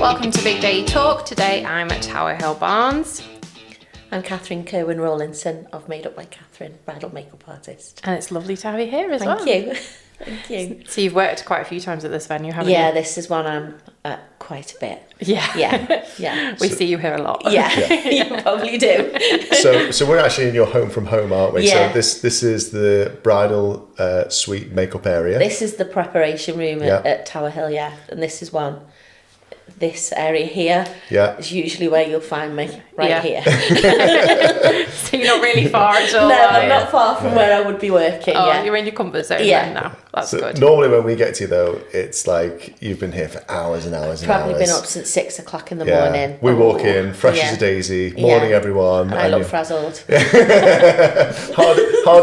welcome to Big Day Talk. Today I'm at Tower Hill Barnes. I'm Cathryn Rawlinson of Made Up by Cathryn, bridal makeup artist. And it's lovely to have you here as well. Thank you. Thank you. So you've worked quite a few times at this venue, haven't you? Yeah, this is one I'm at quite a bit. Yeah. We see you here a lot. Yeah, you probably do. So we're actually in your home from home, aren't we? Yeah. So this is the bridal suite makeup area. This is the preparation room at Tower Hill, yeah. And this is one. This area here is usually where you'll find me, here. So you're not really far at all? No, I'm not far from where I would be working. Oh, you're in your comfort zone then now. That's good. Normally when we get to you though, it's like you've been here for hours and hours and hours. Probably been up since 6 o'clock in the morning. We walk in, fresh as a daisy, morning everyone. And I look frazzled. hard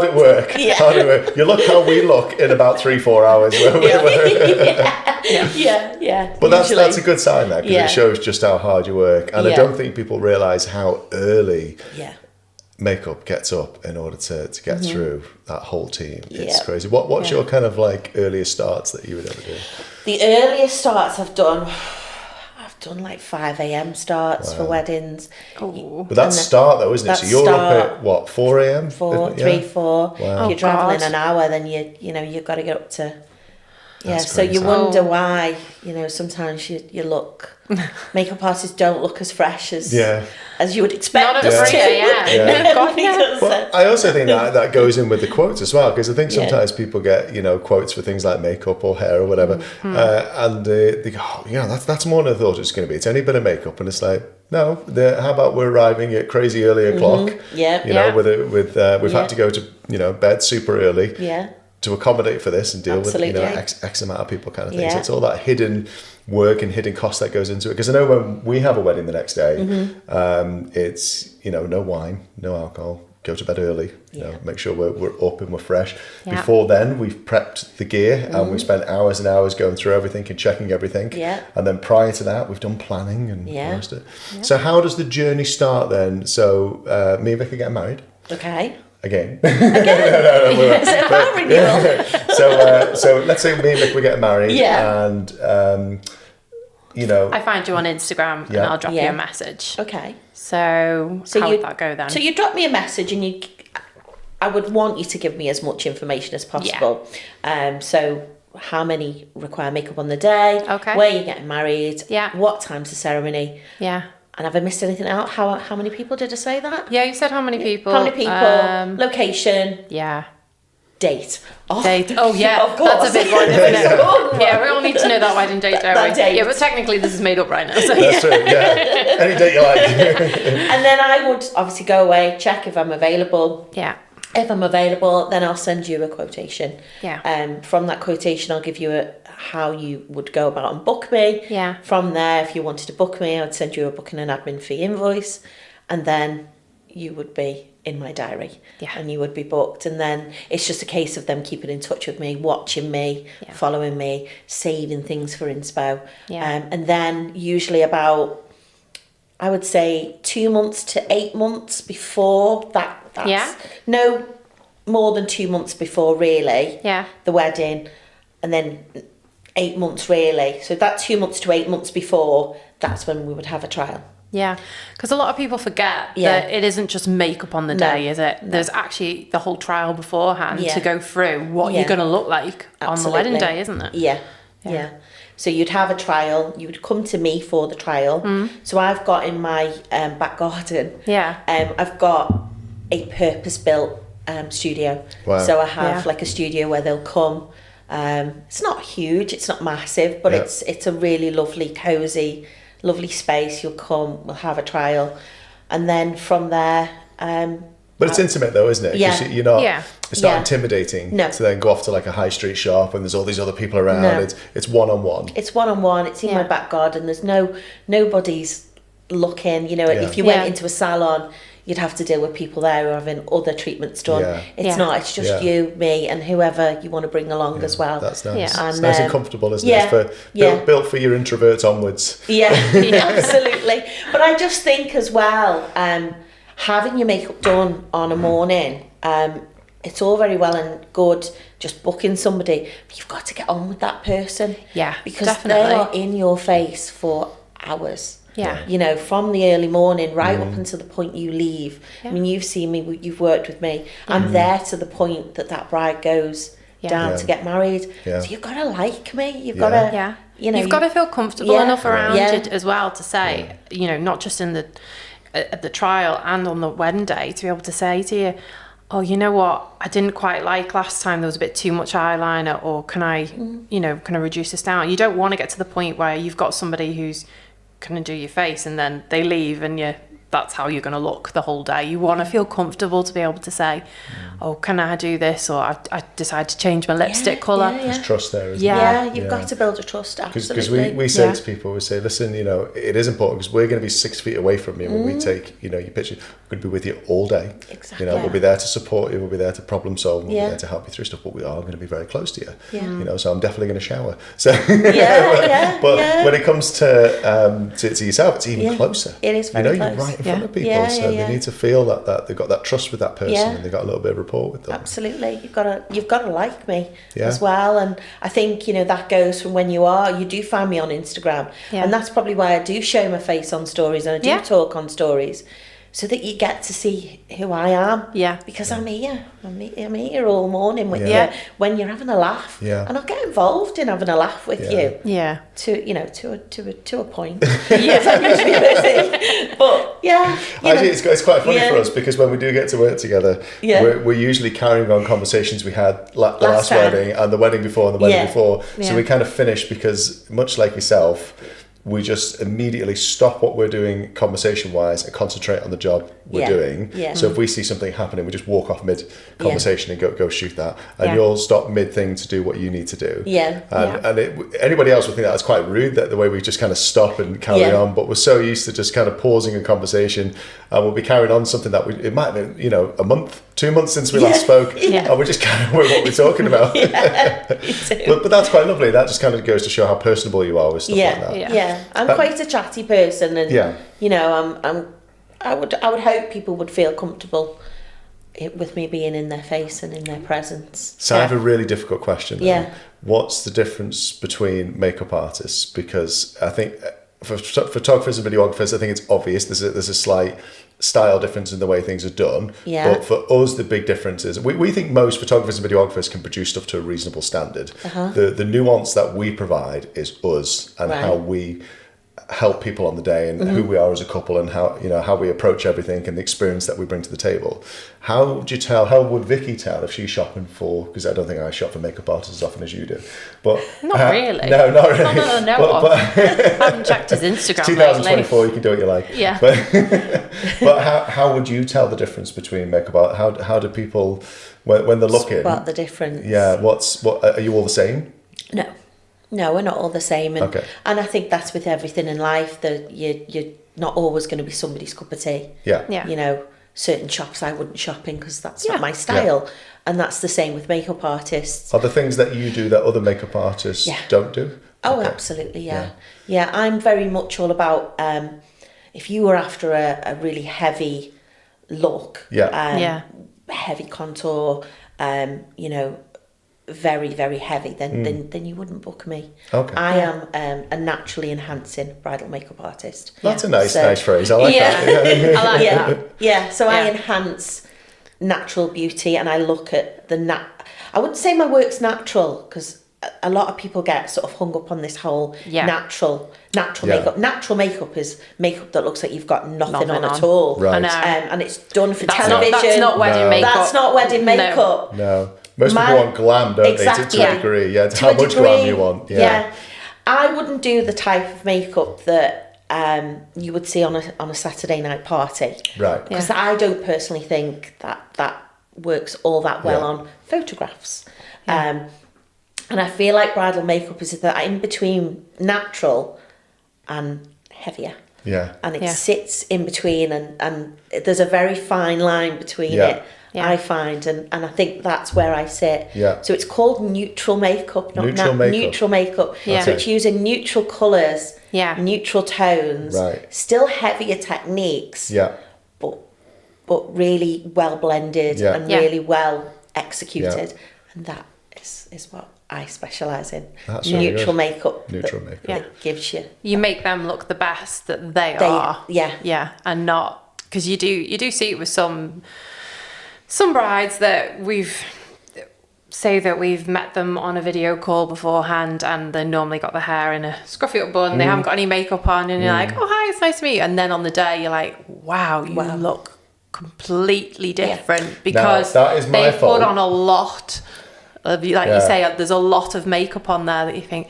at work. Hard at work. You look how we look in about 3-4 hours. But that's a good sign there, because it shows just how hard you work. And I don't think people realise how early makeup gets up in order to get through that whole team. It's crazy. What's your kind of like earliest starts that you would ever do? The earliest starts I've done like 5 a.m. starts for weddings. Oh. But that's start though, isn't it? So you're up at what, 4 a.m? 4. Wow. If you're travelling an hour, then you've got to get up to. That's so you crazy. wonder why, sometimes you look, makeup artists don't look as fresh as you would expect. Not at 3 a.m. Well, I also think that goes in with the quotes as well, because I think sometimes people get, quotes for things like makeup or hair or whatever, and they go, that's more than I thought it was going to be. It's only a bit of makeup, and it's like, no, how about we're arriving at crazy early o'clock? We've had to go to bed super early. Yeah. To accommodate for this and deal with X amount of people kind of thing. So it's all that hidden work and hidden cost that goes into it. Because I know when we have a wedding the next day, it's no wine, no alcohol, go to bed early, make sure we're up and we're fresh. Before then, we've prepped the gear and we've spent hours and hours going through everything and checking everything. And then prior to that, we've done planning and the rest of it. So how does the journey start then? So me and Vic are getting married. Okay. Again. So let's say me and Vic were getting married, and I find you on Instagram and I'll drop you a message. Okay. So how would that go then? So you drop me a message, and I would want you to give me as much information as possible. So how many require makeup on the day? Okay. Where you're getting married? Yeah. What time's the ceremony? Yeah. And have I missed anything out? How many people did I say that? Yeah, you said how many people. How many people? Location. Yeah. Date. Date. Oh, yeah. Of course. That's a big one, isn't it? Yeah, we all need to know that wedding date, don't we? Date. Yeah, but technically this is made up right now. So. That's true, yeah. Any date you like. And then I would obviously go away, check if I'm available. Yeah. If I'm available, then I'll send you a quotation. Yeah. From that quotation, I'll give you how you would go about and book me. Yeah. From there, if you wanted to book me, I'd send you a booking and admin fee invoice, and then you would be in my diary. Yeah. And you would be booked, and then it's just a case of them keeping in touch with me, watching me, following me, saving things for inspo. Yeah. And then usually about, I would say 2 months to 8 months before that's no more than 2 months before really the wedding, and then 8 months really. So that 2 months to 8 months before, that's when we would have a trial. Yeah, because a lot of people forget that it isn't just makeup on the day, is it? There's actually the whole trial beforehand to go through what you're going to look like on the wedding day, isn't it? Yeah. So you'd have a trial, you would come to me for the trial. So I've got in my back garden, I've got a purpose-built studio. Wow. So I have like a studio where they'll come. It's not huge, it's not massive, but it's a really lovely, cosy, lovely space. You'll come, we'll have a trial, and then from there. But it's intimate though, isn't it? Yeah. You're not. It's not intimidating to then go off to like a high street shop and there's all these other people around. No. It's one-on-one. It's one-on-one. It's in my back garden. There's nobody's looking. If you went into a salon, you'd have to deal with people there who are having other treatments done. It's not. It's just you, me, and whoever you want to bring along as well. That's nice. Yeah. It's nice and comfortable, isn't it? Built for your introverts onwards. Yeah, absolutely. But I just think as well, having your makeup done on a morning, it's all very well and good just booking somebody, but you've got to get on with that person. Yeah, because definitely. they are in your face for hours. Yeah. You know, from the early morning right up until the point you leave. I mean, you've seen me, you've worked with me. I'm there to the point that bride goes down to get married. So you've got to like me. You've got to, you know. You've got to feel comfortable enough around it as well to say, you know, not just in at the trial and on the wedding day, to be able to say to you, oh, you know what, I didn't quite like last time, there was a bit too much eyeliner, or can I reduce this down? You don't want to get to the point where you've got somebody who's going to do your face and then they leave and that's how you're going to look the whole day. You want to feel comfortable to be able to say, oh, can I do this? Or I decide to change my lipstick colour. There's trust there, isn't there? You've got to build a trust, absolutely. Because we say to people, we say, listen, you know, it is important because we're going to be 6 feet away from you when we take, you know, your picture. We're going to be with you all day. Exactly. You know, we'll be there to support you, we'll be there to problem solve, we'll be there to help you through stuff, but we are going to be very close to you. You know, so I'm definitely going to shower. So, but when it comes to yourself, it's even closer. It is very close. You're right in front of people, so they need to feel that they've got that trust with that person and they've got a little bit of rapport with them. Absolutely, you've got to like me as well, and I think, you know, that goes from when you do find me on Instagram, and that's probably why I do show my face on stories and I do talk on stories, so that you get to see who I am. Because I'm here all morning with you when you're having a laugh, and I'll get involved in having a laugh with you. To a point. I'm usually busy, but actually, it's quite funny for us because when we do get to work together, we're usually carrying on conversations we had last wedding and the wedding before and the wedding before. So we kind of finish because, much like yourself, we just immediately stop what we're doing conversation-wise and concentrate on the job we're doing. So if we see something happening, we just walk off mid-conversation and go shoot that. And you'll stop mid-thing to do what you need to do. And anybody else would think that's quite rude, that the way we just kind of stop and carry on. But we're so used to just kind of pausing a conversation, and we'll be carrying on something that it might have been, you know, a month, 2 months since we last spoke, and we're just kind of what we're talking about. But that's quite lovely. That just kind of goes to show how personable you are with stuff like that. I'm quite a chatty person, and you know, I would hope people would feel comfortable with me being in their face and in their presence. So I have a really difficult question then. What's the difference between makeup artists? Because I think for photographers and videographers, I think it's obvious there's a slight style difference in the way things are done. But for us, the big difference is we think most photographers and videographers can produce stuff to a reasonable standard. The nuance that we provide is us and how we help people on the day and who we are as a couple and how we approach everything and the experience that we bring to the table. How would Vicky tell if she's shopping for, because I don't think I shop for makeup artists as often as you do, but not really. No, not really. But I haven't checked his Instagram 2024 lately. You can do what you like. But how would you tell the difference between makeup art? How do people when they're looking spot the difference? What are you all the same? No, we're not all the same, and I think that's with everything in life, that you're not always going to be somebody's cup of tea. You know, certain shops I wouldn't shop in because that's not my style, and that's the same with makeup artists. Are there things that you do that other makeup artists don't do? Oh, absolutely, yeah. I'm very much all about if you were after a really heavy look, heavy contour, you know, very, very heavy, then you wouldn't book me. I am a naturally enhancing bridal makeup artist. That's a nice phrase. I like that. I like that. So I enhance natural beauty, and I look at I wouldn't say my work's natural, because a lot of people get sort of hung up on this whole natural makeup. Natural makeup is makeup that looks like you've got nothing on at all. Right. And it's done for television. That's not wedding makeup. That's not wedding makeup. No. Most people want glam, don't they? To a degree. It's how much glam you want. I wouldn't do the type of makeup that you would see on a Saturday night party. Right. Because I don't personally think that works all that well on photographs. And I feel like bridal makeup is that in between natural and heavier. And it sits in between, and there's a very fine line between it. I find, and I think that's where I sit. So it's called neutral makeup, not neutral makeup. So it's using neutral colours, neutral tones, still heavier techniques, but really well blended and really well executed. And that is what I specialise in. That's really neutral makeup. Neutral makeup. Yeah. Gives you. You make them look the best that they are. Yeah. Yeah, and not because you do see it with some brides that we've met them on a video call beforehand, and they normally got the hair in a scruffy up bun. They haven't got any makeup on, and you're like, oh hi, it's nice to meet you. And then on the day, you're like, wow, you look completely different because they put on a lot of, like you say, there's a lot of makeup on there that you think,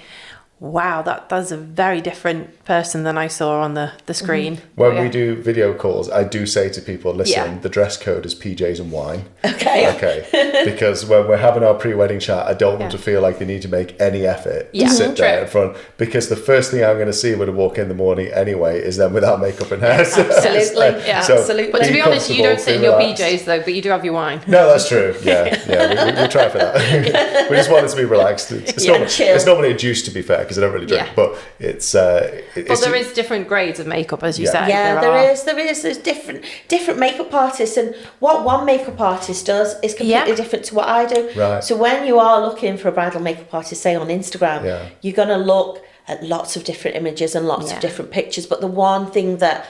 wow, that's a very different person than I saw on the screen. When we do video calls, I do say to people, listen, the dress code is PJs and wine. Okay. Because when we're having our pre-wedding chat, I don't want to feel like they need to make any effort to sit there in front, because the first thing I'm going to see when I walk in the morning anyway is them without makeup and hair. Absolutely. Absolutely. But to be honest, you don't sit in your PJs though, but you do have your wine. No, that's true. Yeah. We'll try for that. We just want it to be relaxed. It's normally a juice, to be fair, because I don't really drink, but it's but there is different grades of makeup, as you say. Yeah, there is. There's different makeup artists, and what one makeup artist does is completely different to what I do. Right. So when you are looking for a bridal makeup artist, say on Instagram, you're going to look at lots of different images and lots of different pictures. But the one thing that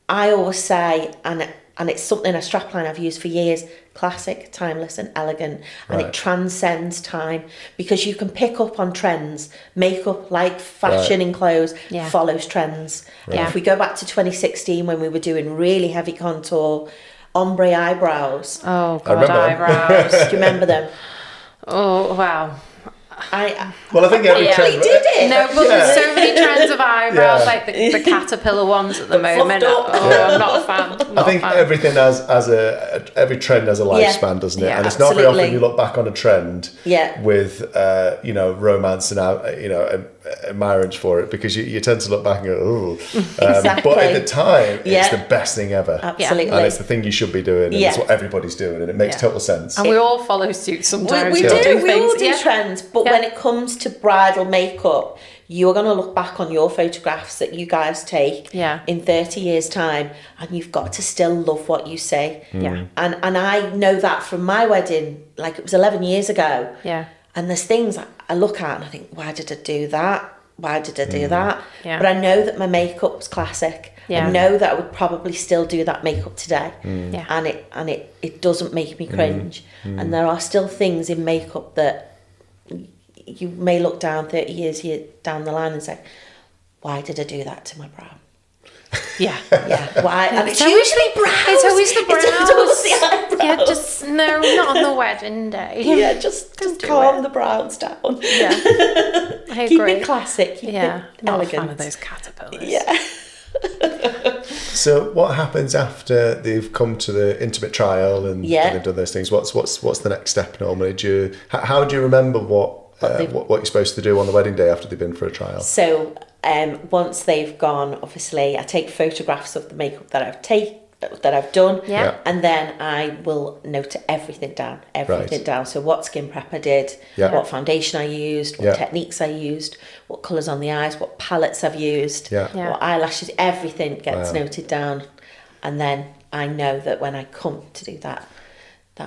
I always say, and it's something, a strapline I've used for years, classic, timeless and elegant, and it transcends time, because you can pick up on trends. Makeup, like fashion in clothes, follows trends. If we go back to 2016 when we were doing really heavy contour, ombre eyebrows. Oh God, eyebrows. Do you remember them? Oh wow. I think every trend did it. No, but there's so many trends of eyebrows, like the caterpillar ones at the moment. I'm not a fan. I think everything every trend has a lifespan, doesn't it? Yeah, and it's not very often you look back on a trend with romance and admirance for it, because you tend to look back and go, oh. But at the time, it's the best thing ever. Absolutely. And it's the thing you should be doing, and it's what everybody's doing, and it makes total sense. And we all follow suit sometimes. We all do trends, but when it comes to bridal makeup, you're going to look back on your photographs that you guys take in 30 years' time, and you've got to still love what you see. Yeah. And I know that from my wedding, like it was 11 years ago. Yeah. And there's things I look at and I think, why did I do that? Why did I do that? Yeah. But I know that my makeup was classic. Yeah. I know that I would probably still do that makeup today. Yeah. And it doesn't make me cringe. And there are still things in makeup that you may look down 30 years down the line and say, why did I do that to my brow? Yeah. Why? And it's usually brows. It's always the brows. It's always the eyebrows. Yeah, just no, not on the wedding day. Yeah, just calm the brows down. Yeah, I agree. Keep it classic. Keep it not elegant. a fan of those caterpillars. Yeah. So what happens after they've come to the intimate trial and they've done those things? What's the next step normally? How do you remember what you're supposed to do on the wedding day after they've been for a trial? So once they've gone, obviously I take photographs of the makeup that I've done, and then I will note everything down. So what skin prep I did, what foundation I used, what techniques I used, what colours on the eyes, what palettes I've used, what eyelashes, everything gets noted down, and then I know that when I come to do that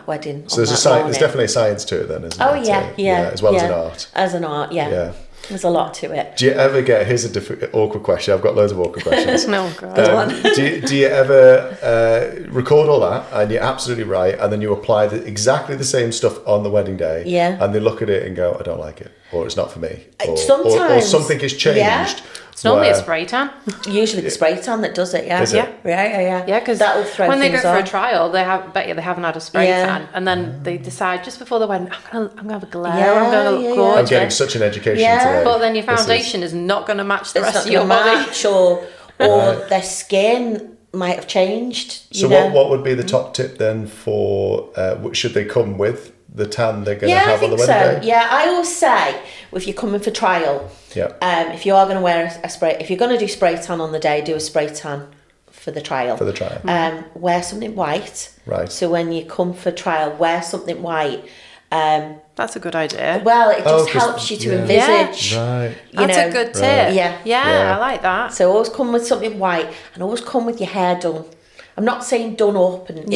wedding. So there's definitely a science to it then, isn't it? Yeah. As well as an art. As an art, yeah. There's a lot to it. Do you ever get, here's a awkward question, I've got loads of awkward questions. No, God. Do you ever record all that, and you're absolutely right, and then you apply exactly the same stuff on the wedding day, and they look at it and go, I don't like it, or it's not for me, or something has changed. Yeah. It's normally a spray tan. Usually the spray tan that does it, Is it? Yeah, because that'll throw when they go things for a off. trial, they haven't had a spray tan, and then they decide just before the wedding, I'm gonna have a glare, I'm gonna look gorgeous. I'm getting such an education today. But then your foundation is not going to match the rest of your body. Or their skin might have changed. So what would be the top tip then for should they come with the tan they're going to have on the wedding day? Yeah, I always say if you're coming for trial, if you are going to wear a spray, if you're going to do spray tan on the day, do a spray tan for the trial. Wear something white. Right. So when you come for trial, wear something white. That's a good idea. Well, it just helps you to envisage. Right. That's a good tip. Yeah. Yeah, I like that. So always come with something white, and always come with your hair done. I'm not saying done up and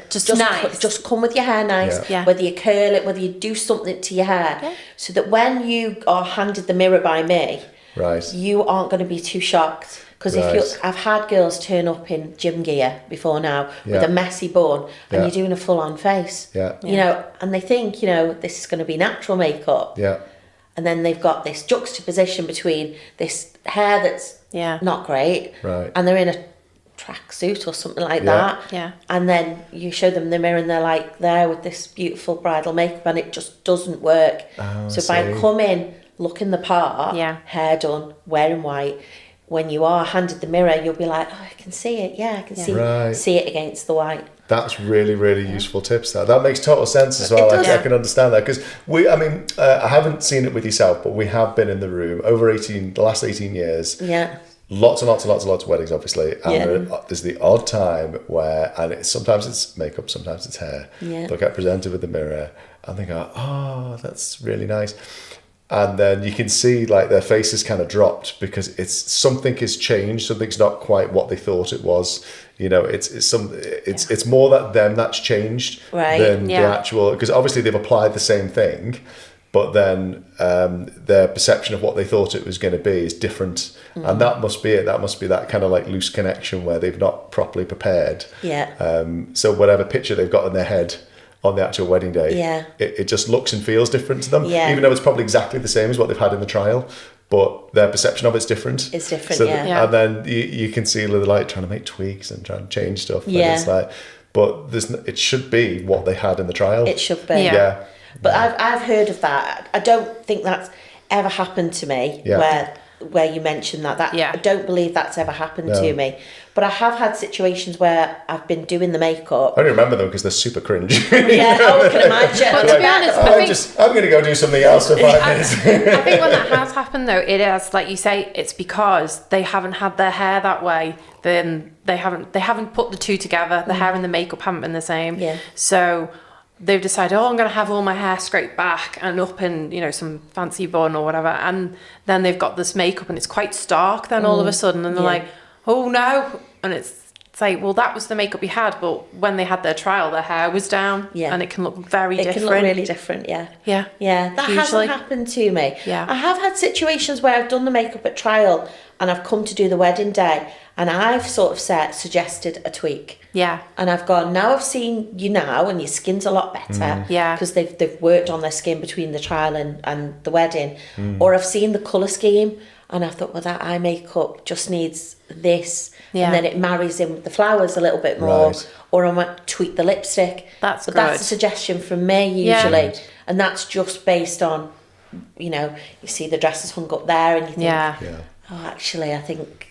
just nice. Just come with your hair nice. Yeah. Whether you curl it, whether you do something to your hair, so that when you are handed the mirror by me, you aren't going to be too shocked. Because I've had girls turn up in gym gear before now with a messy bun, and you're doing a full-on face. You know, and they think, you know, this is going to be natural makeup. And then they've got this juxtaposition between this hair that's not great, and they're in a tracksuit or something like that. And then you show them the mirror and they're like there with this beautiful bridal makeup, and it just doesn't work. So by coming, looking the part, hair done, wearing white, when you are handed the mirror, you'll be like, oh, I can see it. I can see it against the white. That's really, really useful tips. That makes total sense as well. I can understand that, because I haven't seen it with yourself, but we have been in the room over the last 18 years. Lots and lots and lots and lots of weddings, obviously. And there's the odd time where, and sometimes it's makeup, sometimes it's hair. They'll get presented with the mirror and they go, oh, that's really nice. And then you can see like their faces kind of dropped because something has changed. Something's not quite what they thought it was. You know, it's more that's changed than the actual, because obviously they've applied the same thing, but then their perception of what they thought it was going to be is different. And that must be it. That must be that kind of like loose connection where they've not properly prepared. So whatever picture they've got in their head on the actual wedding day, it just looks and feels different to them, even though it's probably exactly the same as what they've had in the trial, but their perception of it's different. It's different, And then you can see the light trying to make tweaks and trying to change stuff. And it's like, but it should be what they had in the trial. It should be. But I've heard of that. I don't think that's ever happened to me, where you mentioned that. I don't believe that's ever happened to me. But I have had situations where I've been doing the makeup. I only remember them because they're super cringe. I can imagine. But to be honest, I'm going to go do something else for 5 minutes. I think when that has happened, though, it is, like you say, it's because they haven't had their hair that way. Then they haven't put the two together. The hair and the makeup haven't been the same. So they've decided, I'm going to have all my hair straight back and up in, you know, some fancy bun or whatever. And then they've got this makeup and it's quite stark then all of a sudden. And they're like, oh no. And it's like, well, that was the makeup you had. But when they had their trial, their hair was down. And it can look very different. It can look really different, That usually hasn't happened to me. I have had situations where I've done the makeup at trial and I've come to do the wedding day and I've sort of suggested a tweak. And I've gone, now I've seen you now and your skin's a lot better. Because they've worked on their skin between the trial and the wedding. Or I've seen the colour scheme and I thought, well, that eye makeup just needs this. And then it marries in with the flowers a little bit more. Or I might tweak the lipstick. That's a suggestion from me usually. And that's just based on, you know, you see the dresses hung up there and you think, oh, actually, I think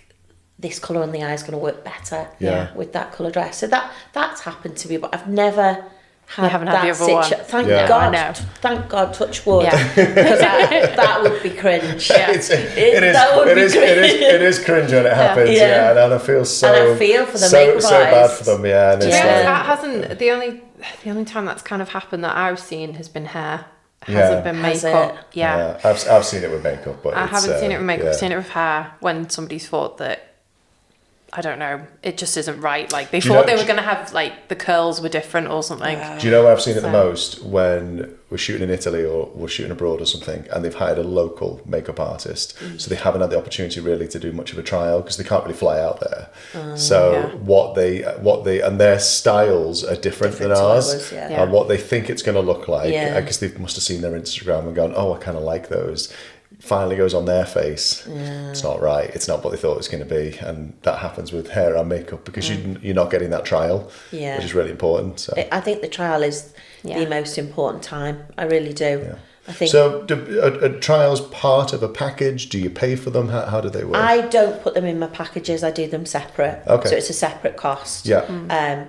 this colour on the eye is going to work better with that colour dress. So that's happened to me, but I've never had that situation. Thank God. Thank God, touch wood. Because that would be cringe. It is cringe when it happens. And I feel and I feel for the makeup so bad for them. And that hasn't the only time that's kind of happened that I've seen has been hair. Hasn't been makeup. I've seen it with makeup, but I haven't seen it with makeup. I've seen it with hair when somebody's thought that, I don't know, it just isn't right. Like they thought they were going to have like the curls were different or something. Do you know where I've seen it the most? When we're shooting in Italy or we're shooting abroad or something, and they've hired a local makeup artist, so they haven't had the opportunity really to do much of a trial because they can't really fly out there. What they and their styles are different than ours, and what they think it's going to look like. I guess they must have seen their Instagram and gone, oh, I kind of like those. Finally goes on their face. It's not right. It's not what they thought it was going to be, and that happens with hair and makeup because you're not getting that trial, which is really important. So I think the trial is the most important time. I really do. I think. So, are trials part of a package? Do you pay for them? How do they work? I don't put them in my packages. I do them separate. So it's a separate cost. But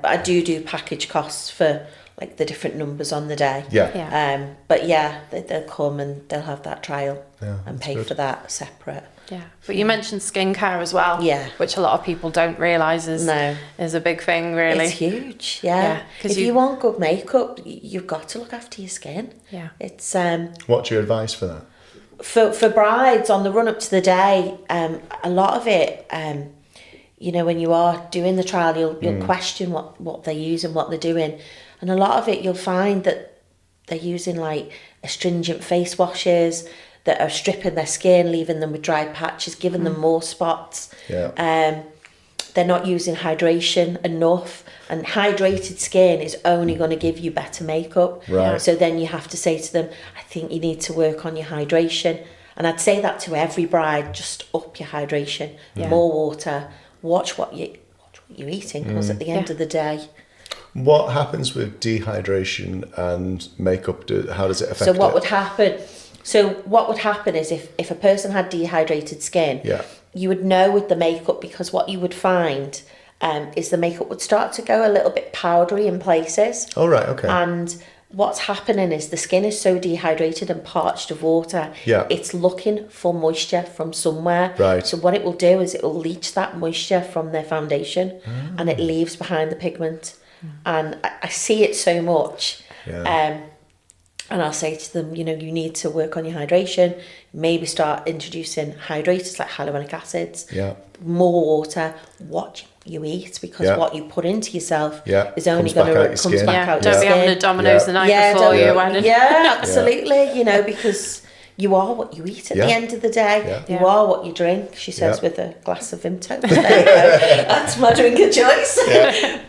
I do package costs for like the different numbers on the day. But they'll come and they'll have that trial and pay for that separate. But you mentioned skincare as well, which a lot of people don't realise is a big thing, really. It's huge, if you want good makeup, you've got to look after your skin. It's What's your advice for that? For brides on the run up to the day, a lot of it, you know, when you are doing the trial, you'll question what they're using, what they're doing. And a lot of it, you'll find that they're using like astringent face washes that are stripping their skin, leaving them with dry patches, giving them more spots. Yeah. They're not using hydration enough, and hydrated skin is only going to give you better makeup. Right. So then you have to say to them, I think you need to work on your hydration. And I'd say that to every bride, just up your hydration, more water, watch what you're eating, because at the end of the day. What happens with dehydration and makeup? How does it affect it? So what would happen is if a person had dehydrated skin, you would know with the makeup, because what you would find is the makeup would start to go a little bit powdery in places. Oh, right, okay. And what's happening is the skin is so dehydrated and parched of water, it's looking for moisture from somewhere. Right. So what it will do is it will leach that moisture from their foundation and it leaves behind the pigment. And I see it so much. And I'll say to them, you know, you need to work on your hydration, maybe start introducing hydrators like hyaluronic acids, more water, what you eat, because what you put into yourself is only going to come back out your skin. Don't be having a Domino's the night before your wedding. Yeah, absolutely. You know, because you are what you eat at the end of the day. You are what you drink, she says, with a glass of Vimto. There you go. That's my drink of choice.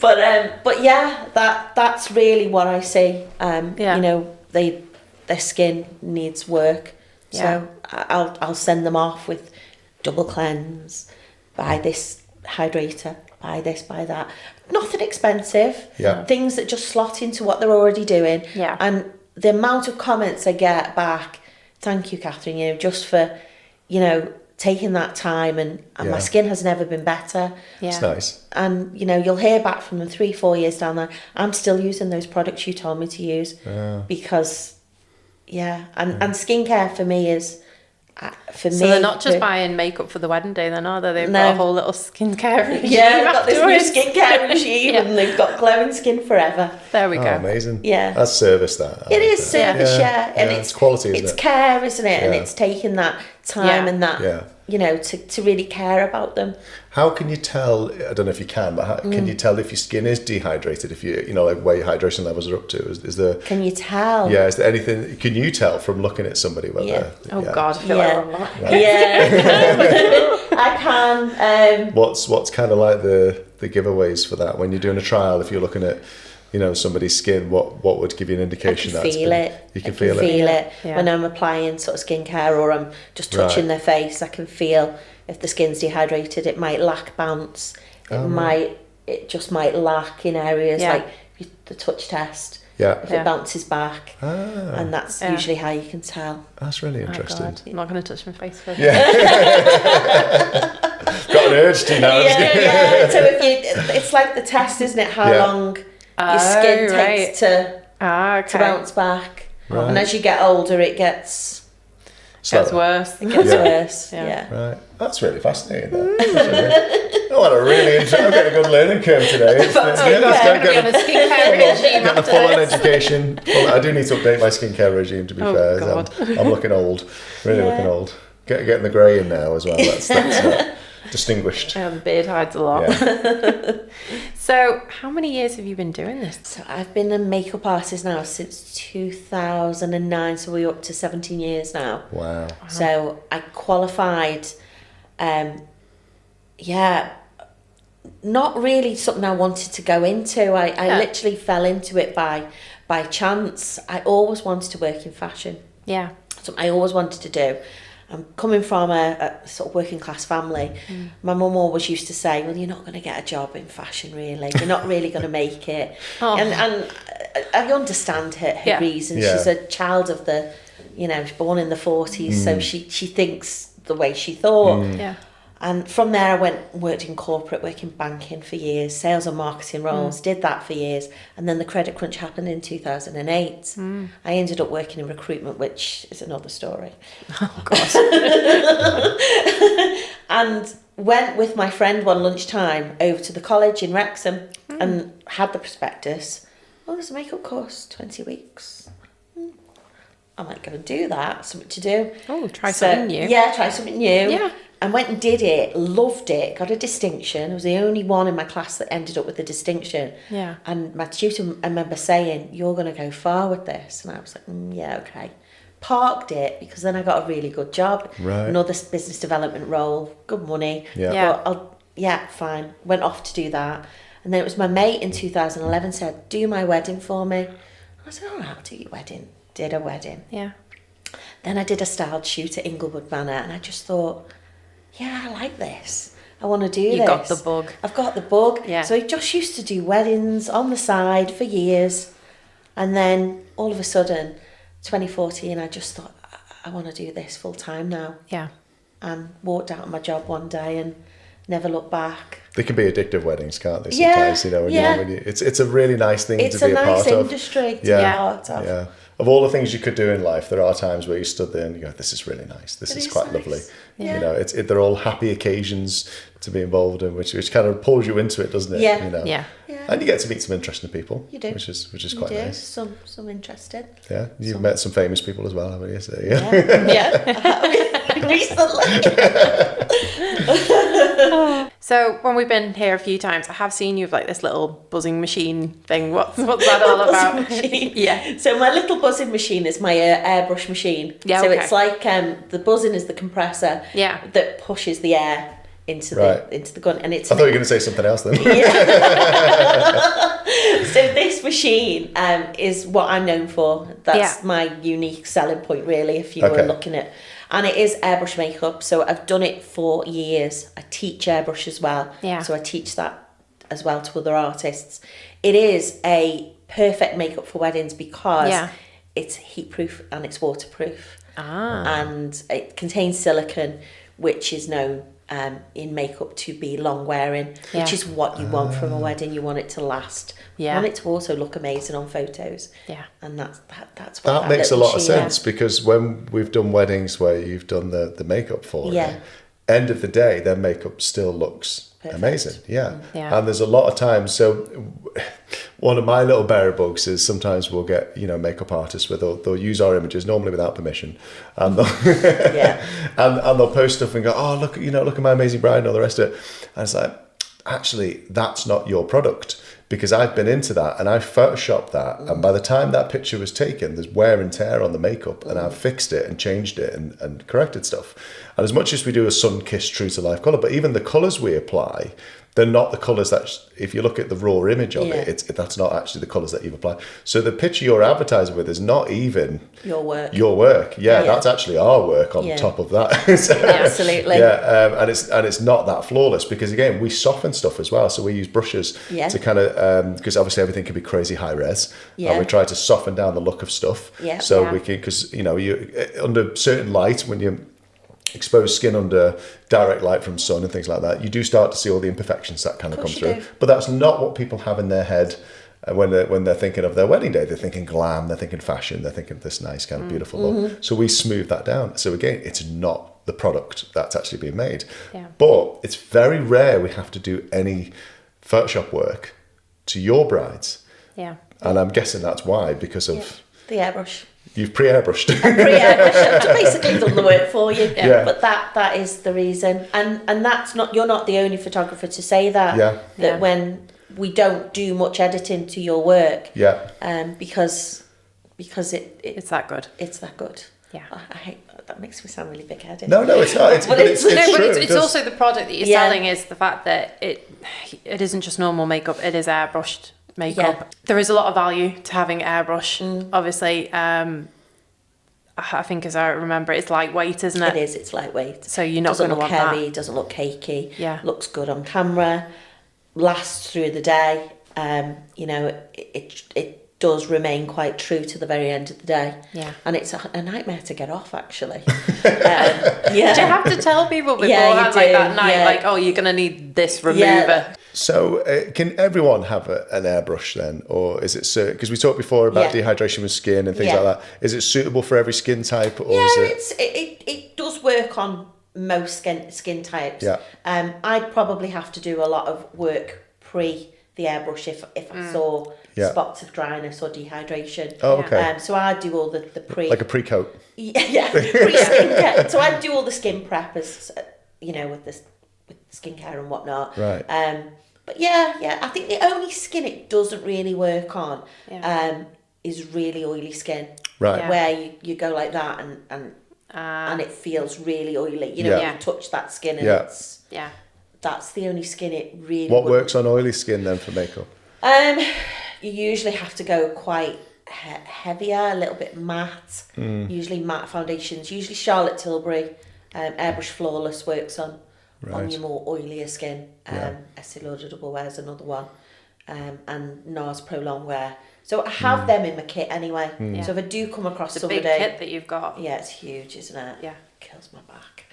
But yeah, that's really what I see. You know, their skin needs work. So I'll send them off with double cleanse, buy this hydrator, buy this, buy that. Nothing expensive. Things that just slot into what they're already doing. And the amount of comments I get back, thank you, Cathryn, you know, just for, you know, taking that time, and my skin has never been better. It's nice. And, you know, you'll hear back from them 3-4 years down there, I'm still using those products you told me to use, because, and skincare for me is, so they're not just buying makeup for the wedding day then, are they? They've got a whole little skincare regime. They've got this new skincare regime and they've got glowing skin forever. There we go. Amazing. That's service, that. It is service, and it's quality, isn't it? It's care, isn't it? And it's taking that time and that, you know, to really care about them. How can you tell, I don't know if you can, but how can you tell if your skin is dehydrated, if you know, like where your hydration levels are up to? Is there... Can you tell? Yeah, is there anything, can you tell from looking at somebody whether... God, I feel like we're on that. I can. What's kind of like the giveaways for that? When you're doing a trial, if you're looking at, you know, somebody's skin, what would give you an indication that you can feel it when I'm applying sort of skincare, or I'm just touching their face. I can feel if the skin's dehydrated. It might lack bounce. It just might lack in areas like the touch test. If it bounces back, and that's usually how you can tell. That's really interesting. God. I'm not going to touch my face first. Got an urge to now. So it's like the test, isn't it? How long your skin takes to bounce back, and as you get older, it gets worse. It gets worse. Right. That's really fascinating. What a really interesting. I've got a good learning curve today. Get the full-on education. Well, I do need to update my skincare regime, to be fair. God. I'm looking old. Really looking old. Getting the grey in now as well. That's not distinguished. The beard hides a lot. So how many years have you been doing this? So I've been a makeup artist now since 2009, so we're up to 17 years now. Wow. So I qualified, not really something I wanted to go into. I literally fell into it by chance. I always wanted to work in fashion. Something I always wanted to do. I'm coming from a sort of working class family. My mum always used to say, well, you're not going to get a job in fashion, really. You're not really going to make it. And I understand her reasons. She's a child of the, you know, born in the 40s, so she thinks the way she thought. And from there I went and worked in corporate, working banking for years, sales and marketing roles, did that for years. And then the credit crunch happened in 2008. I ended up working in recruitment, which is another story. Oh, God. And went with my friend one lunchtime over to the college in Wrexham and had the prospectus. Oh, there's a makeup course, 20 weeks. I might go and do that, something to do. Oh, try something new. Yeah, try something new. and went and did it, loved it, got a distinction. I was the only one in my class that ended up with a distinction. Yeah. And my tutor, I remember saying, "You're going to go far with this." And I was like, yeah, okay. Parked it because then I got a really good job. Right. Another business development role, good money. Yeah. But fine. Went off to do that. And then it was my mate in 2011 said, "Do my wedding for me." I said, "Oh, I'll do your wedding." Did a wedding. Yeah. Then I did a styled shoot at Inglewood Manor, and I just thought, yeah, I like this. I want to do this. You got the bug. I've got the bug. Yeah. So I just used to do weddings on the side for years. And then all of a sudden, 2014, I just thought, I want to do this full time now. Yeah. And walked out of my job one day and never looked back. They can be addictive weddings, can't they? Sometimes, when you it's a really nice thing to be a part of. It's a nice industry to be a part of. Yeah. Of all the things you could do in life, there are times where you stood there and you go, "This is really nice. This is quite lovely." Yeah. You know, they're all happy occasions to be involved in, which kind of pulls you into it, doesn't it? Yeah. You know? Yeah. And you get to meet some interesting people. You do. Which is quite nice. Some interested. Yeah. You've met some famous people as well, haven't you? So, Yeah. So when we've been here a few times, I have seen you with like this little buzzing machine thing. What's that all about? Yeah. So my little buzzing machine is my airbrush machine. Yeah. So okay. it's like the buzzing is the compressor. Yeah. That pushes the air into the gun, and it's. I thought you were going to say something else then. Yeah. So this machine is what I'm known for. That's my unique selling point, really. If you were looking at. And it is airbrush makeup, so I've done it for years. I teach airbrush as well, so I teach that as well to other artists. It is a perfect makeup for weddings because it's heat-proof and it's waterproof. And it contains silicone, which is known in makeup to be long-wearing, which is what you want from a wedding. You want it to last. You want it to also look amazing on photos. Yeah. And that's what that makes a lot of sense because when we've done weddings where you've done the makeup for it, end of the day, their makeup still looks amazing. Yeah. And there's a lot of times. So one of my little bear bugs is sometimes we'll get, makeup artists where they'll use our images, normally without permission. And they'll, and they'll post stuff and go, "Oh, look at my amazing bride," and all the rest of it. And it's like, actually, that's not your product. Because I've been into that and I've photoshopped that, and by the time that picture was taken, there's wear and tear on the makeup, and I've fixed it and changed it and corrected stuff. And as much as we do a sun-kissed true to life colour, but even the colours we apply, they're not the colours that, if you look at the raw image of it, that's not actually the colours that you've applied. So the picture you're advertising with is not even your work. That's actually our work on top of that. So, absolutely. And it's not that flawless because again we soften stuff as well. So we use brushes to kind of because obviously everything can be crazy high res, and we try to soften down the look of stuff. So we can, because you under certain light, when you exposed skin under direct light from sun and things like that, you do start to see all the imperfections that kind of come through. But that's not what people have in their head when they're thinking of their wedding day. They're thinking glam, they're thinking fashion, they're thinking this nice kind of beautiful look. So we smooth that down. So again, it's not the product that's actually being made. But it's very rare we have to do any Photoshop work to your brides. And I'm guessing that's why, because of the airbrush. You've pre-airbrushed. I've basically done the work for you. But that is the reason. And that's not, you're not the only photographer to say that. That when we don't do much editing to your work. Because it's that good. It's that good. Yeah. I hate that. Makes me sound really big-headed. No, it's not. It's true. It's also the product that you're selling is the fact that it isn't just normal makeup, it is airbrushed makeup. There is a lot of value to having airbrush. Obviously, I think as I remember, it's lightweight, isn't it? It is. It's lightweight. So you're not going to want that. Doesn't look heavy. Doesn't look cakey. Looks good on camera. Lasts through the day. It does remain quite true to the very end of the day. And it's a nightmare to get off, actually. Do you have to tell people beforehand, like that night, like, oh, you're going to need this remover? So can everyone have an airbrush then? Or is it, because we talked before about dehydration with skin and things like that. Is it suitable for every skin type? Or it does work on most skin types. I'd probably have to do a lot of work pre the airbrush if I saw spots of dryness or dehydration. So I'd do all the pre... Like a pre-coat. Pre-skin care. So I'd do all the skin prep you know, with skincare and whatnot. Right. But yeah, I think the only skin it doesn't really work on is really oily skin. Right. Yeah. Where you go like that and it feels really oily. You know, you touch that skin and it's... Yeah. That's the only skin it really... What works on oily skin then for makeup? You usually have to go quite heavier, a little bit matte. Usually matte foundations. Usually Charlotte Tilbury, Airbrush Flawless works on your more oilier skin. Estée Lauder Double Wear is another one. And NARS Pro Long Wear. So I have them in my kit anyway. So if I do come across somebody... It's a big kit that you've got. Yeah, it's huge, isn't it? Yeah. Kills my back.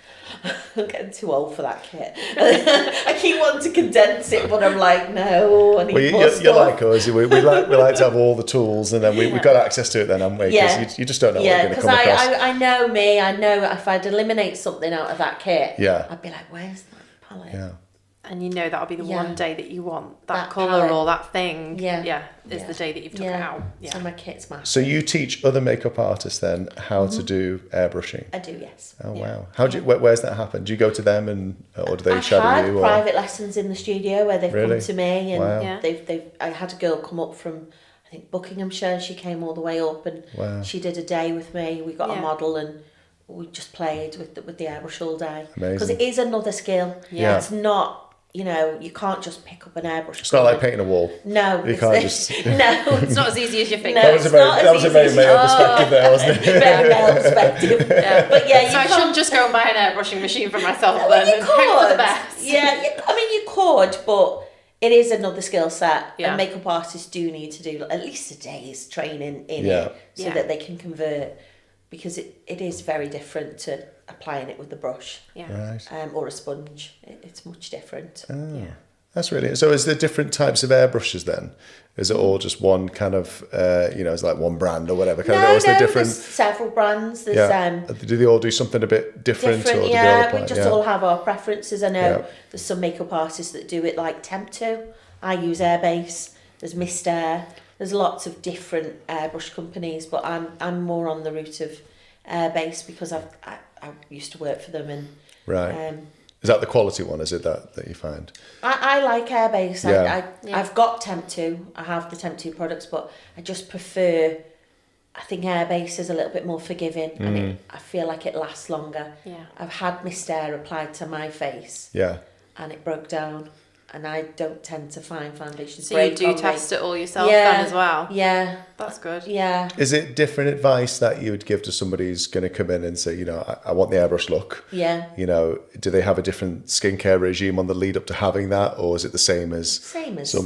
I'm getting too old for that kit. I keep wanting to condense it, but I'm like, no, I need more stuff. You're like us. We like to have all the tools, and then we've got access to it then, haven't we? Because you just don't know what you're going to come across. I know me. I know if I'd eliminate something out of that kit, I'd be like, where's that palette? Yeah. And you know that'll be the one day that you want that colour or that thing. Is the day that you've took it out. Yeah. So my kit's massive. So you teach other makeup artists then how to do airbrushing? I do, yes. Oh wow! Where's that happen? Do you go to them or do they shadow you? I've had private lessons in the studio where they've come to me and I had a girl come up from I think Buckinghamshire and she came all the way up and she did a day with me. We got a model and we just played with the airbrush all day. Amazing. Because it is another skill. Yeah. It's not. You know, you can't just pick up an airbrush. It's not like painting a wall. No. You can't just... No. It's not as easy as you think. No, that was a very male perspective there, wasn't it? Very male perspective. But so I shouldn't just go and buy an airbrushing machine for myself then and hope for the best. Yeah, I mean, you could, but it is another skill set. And makeup artists do need to do at least a day's training in it so that they can convert. Because it is very different to applying it with the brush or a sponge. It's much different. Oh, that's really... So is there different types of airbrushes then? Is it all just one kind of, it's like one brand or whatever? There's several brands. There's, do they all do something a bit different? Or do they all apply? We just all have our preferences. I know there's some makeup artists that do it like Temp2. I use Airbase. There's Mist Air. There's lots of different airbrush companies, but I'm more on the route of Airbase because I used to work for them and is that the quality one? Is it that you find? I like Airbase. I've got Temp2. I have the Temp2 products, but I just prefer. I think Airbase is a little bit more forgiving, and I feel like it lasts longer. Yeah, I've had Mist Air applied to my face. And it broke down. And I don't tend to find foundations break. So you do test it all yourself then as well? Yeah. That's good. Yeah. Is it different advice that you would give to somebody who's going to come in and say, I want the airbrush look? Yeah. Do they have a different skincare regime on the lead up to having that? Or is it the same as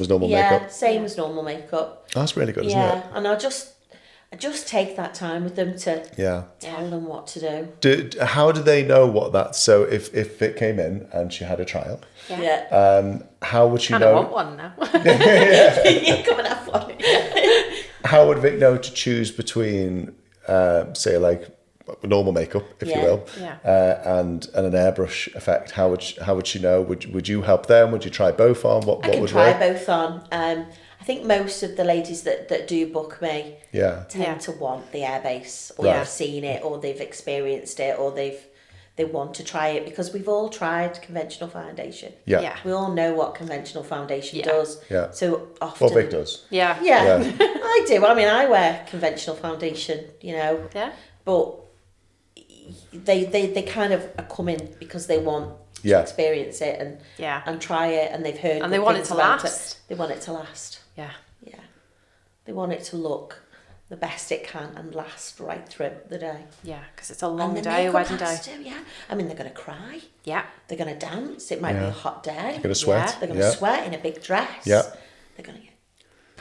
normal makeup? Yeah, same as normal makeup. Oh, that's really good, isn't it? Yeah, and I just take that time with them to tell them what to do. How do they know what that's... So if it came in and she had a trial... how would she know? I want one now. You come and have one. How would Vic know to choose between, say, like normal makeup, if you will, and an airbrush effect? How would she know? Would you help them? Would you try both on? What would try work? both on. I think most of the ladies that do book me tend to want the Airbase, or they've seen it, or they've experienced it, or they want to try it because we've all tried conventional foundation. Yeah. We all know what conventional foundation does. Yeah. So often... Well, Vic does. Yeah. I do. I mean, I wear conventional foundation, Yeah. But they kind of are coming because they want to experience it and try it, and they've heard and they want it to last. They want it to last. Yeah. Yeah. They want it to look the best it can and last right through the day. Yeah, because it's a long day, a wedding day. I mean, they're going to cry. Yeah. They're going to dance. It might be a hot day. They're going to sweat. Yeah. They're going to sweat in a big dress. Yeah. They're going to get...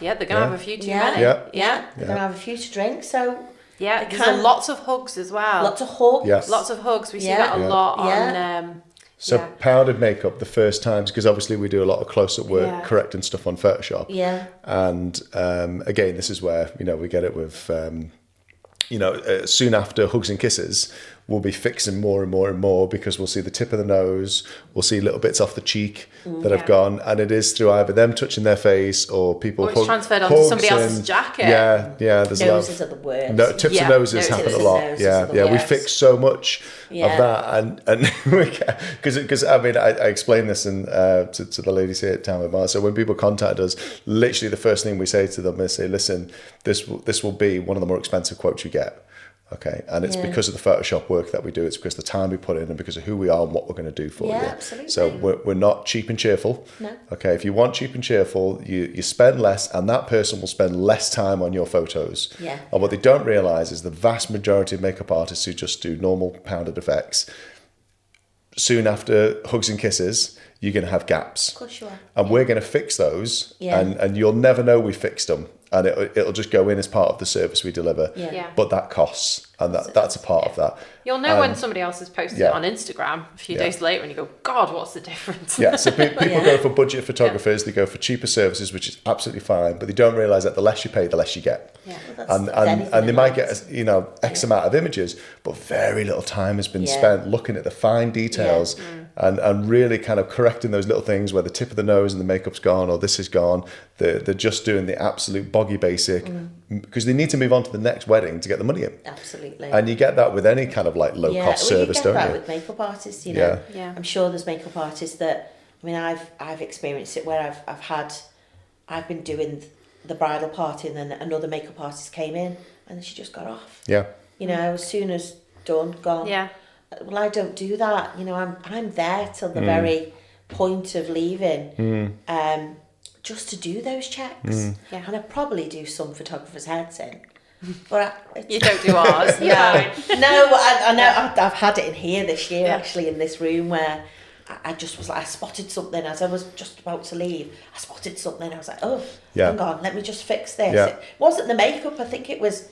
Yeah, they're going to have a few too many. Yeah. They're going to have a few to drink, so... Yeah, there's lots of hugs as well. Lots of hugs. Yes. Lots of hugs. We see that a lot on... So powdered makeup the first times, because obviously we do a lot of close-up work correcting stuff on Photoshop. Yeah. And again, this is where, we get it with, soon after hugs and kisses, we'll be fixing more and more and more, because we'll see the tip of the nose, we'll see little bits off the cheek that have gone, and it is through either them touching their face or people it's transferred onto somebody else's jacket. There's noses are the worst. No, tips of noses happen a lot. We fix so much of that, and because I mean I explained this to the ladies here at Town with Mars. So when people contact us, literally the first thing we say to them is say, listen, this will be one of the more expensive quotes you get. Okay, and it's because of the Photoshop work that we do. It's because of the time we put in, and because of who we are and what we're going to do for you. Absolutely. So we're not cheap and cheerful. No. Okay, if you want cheap and cheerful, you spend less, and that person will spend less time on your photos. Yeah. And what they don't realise is the vast majority of makeup artists who just do normal powdered effects, soon after hugs and kisses, you're going to have gaps. Of course you are. And we're going to fix those, and you'll never know we fixed them. And it'll just go in as part of the service we deliver. But that costs, and that's a part of that. You'll know when somebody else has posted it on Instagram a few days later, and you go, God, what's the difference? So people go for budget photographers, they go for cheaper services, which is absolutely fine, but they don't realise that the less you pay, the less you get. And they might get X amount of images, but very little time has been spent looking at the fine details and really kind of correcting those little things where the tip of the nose and the makeup's gone, or this is gone. They're just doing the absolute boggy basic, because they need to move on to the next wedding to get the money in. Absolutely. And you get that with any kind of like low cost service, don't you? You get that with makeup artists, you know. I'm sure there's makeup artists that, I mean, I've experienced it where I've been doing the bridal party, and then another makeup artist came in, and then she just got off. Yeah. You know, as soon as done, gone. Yeah. Well, I don't do that. You know, I'm there till the very point of leaving, just to do those checks. And I probably do some photographers' heads in. But you don't do ours. No, I know. I've had it in here this year, actually, in this room, where I just was like, I spotted something as I was just about to leave. I spotted something. I was like, oh, hang on, let me just fix this. It wasn't the makeup. I think it was.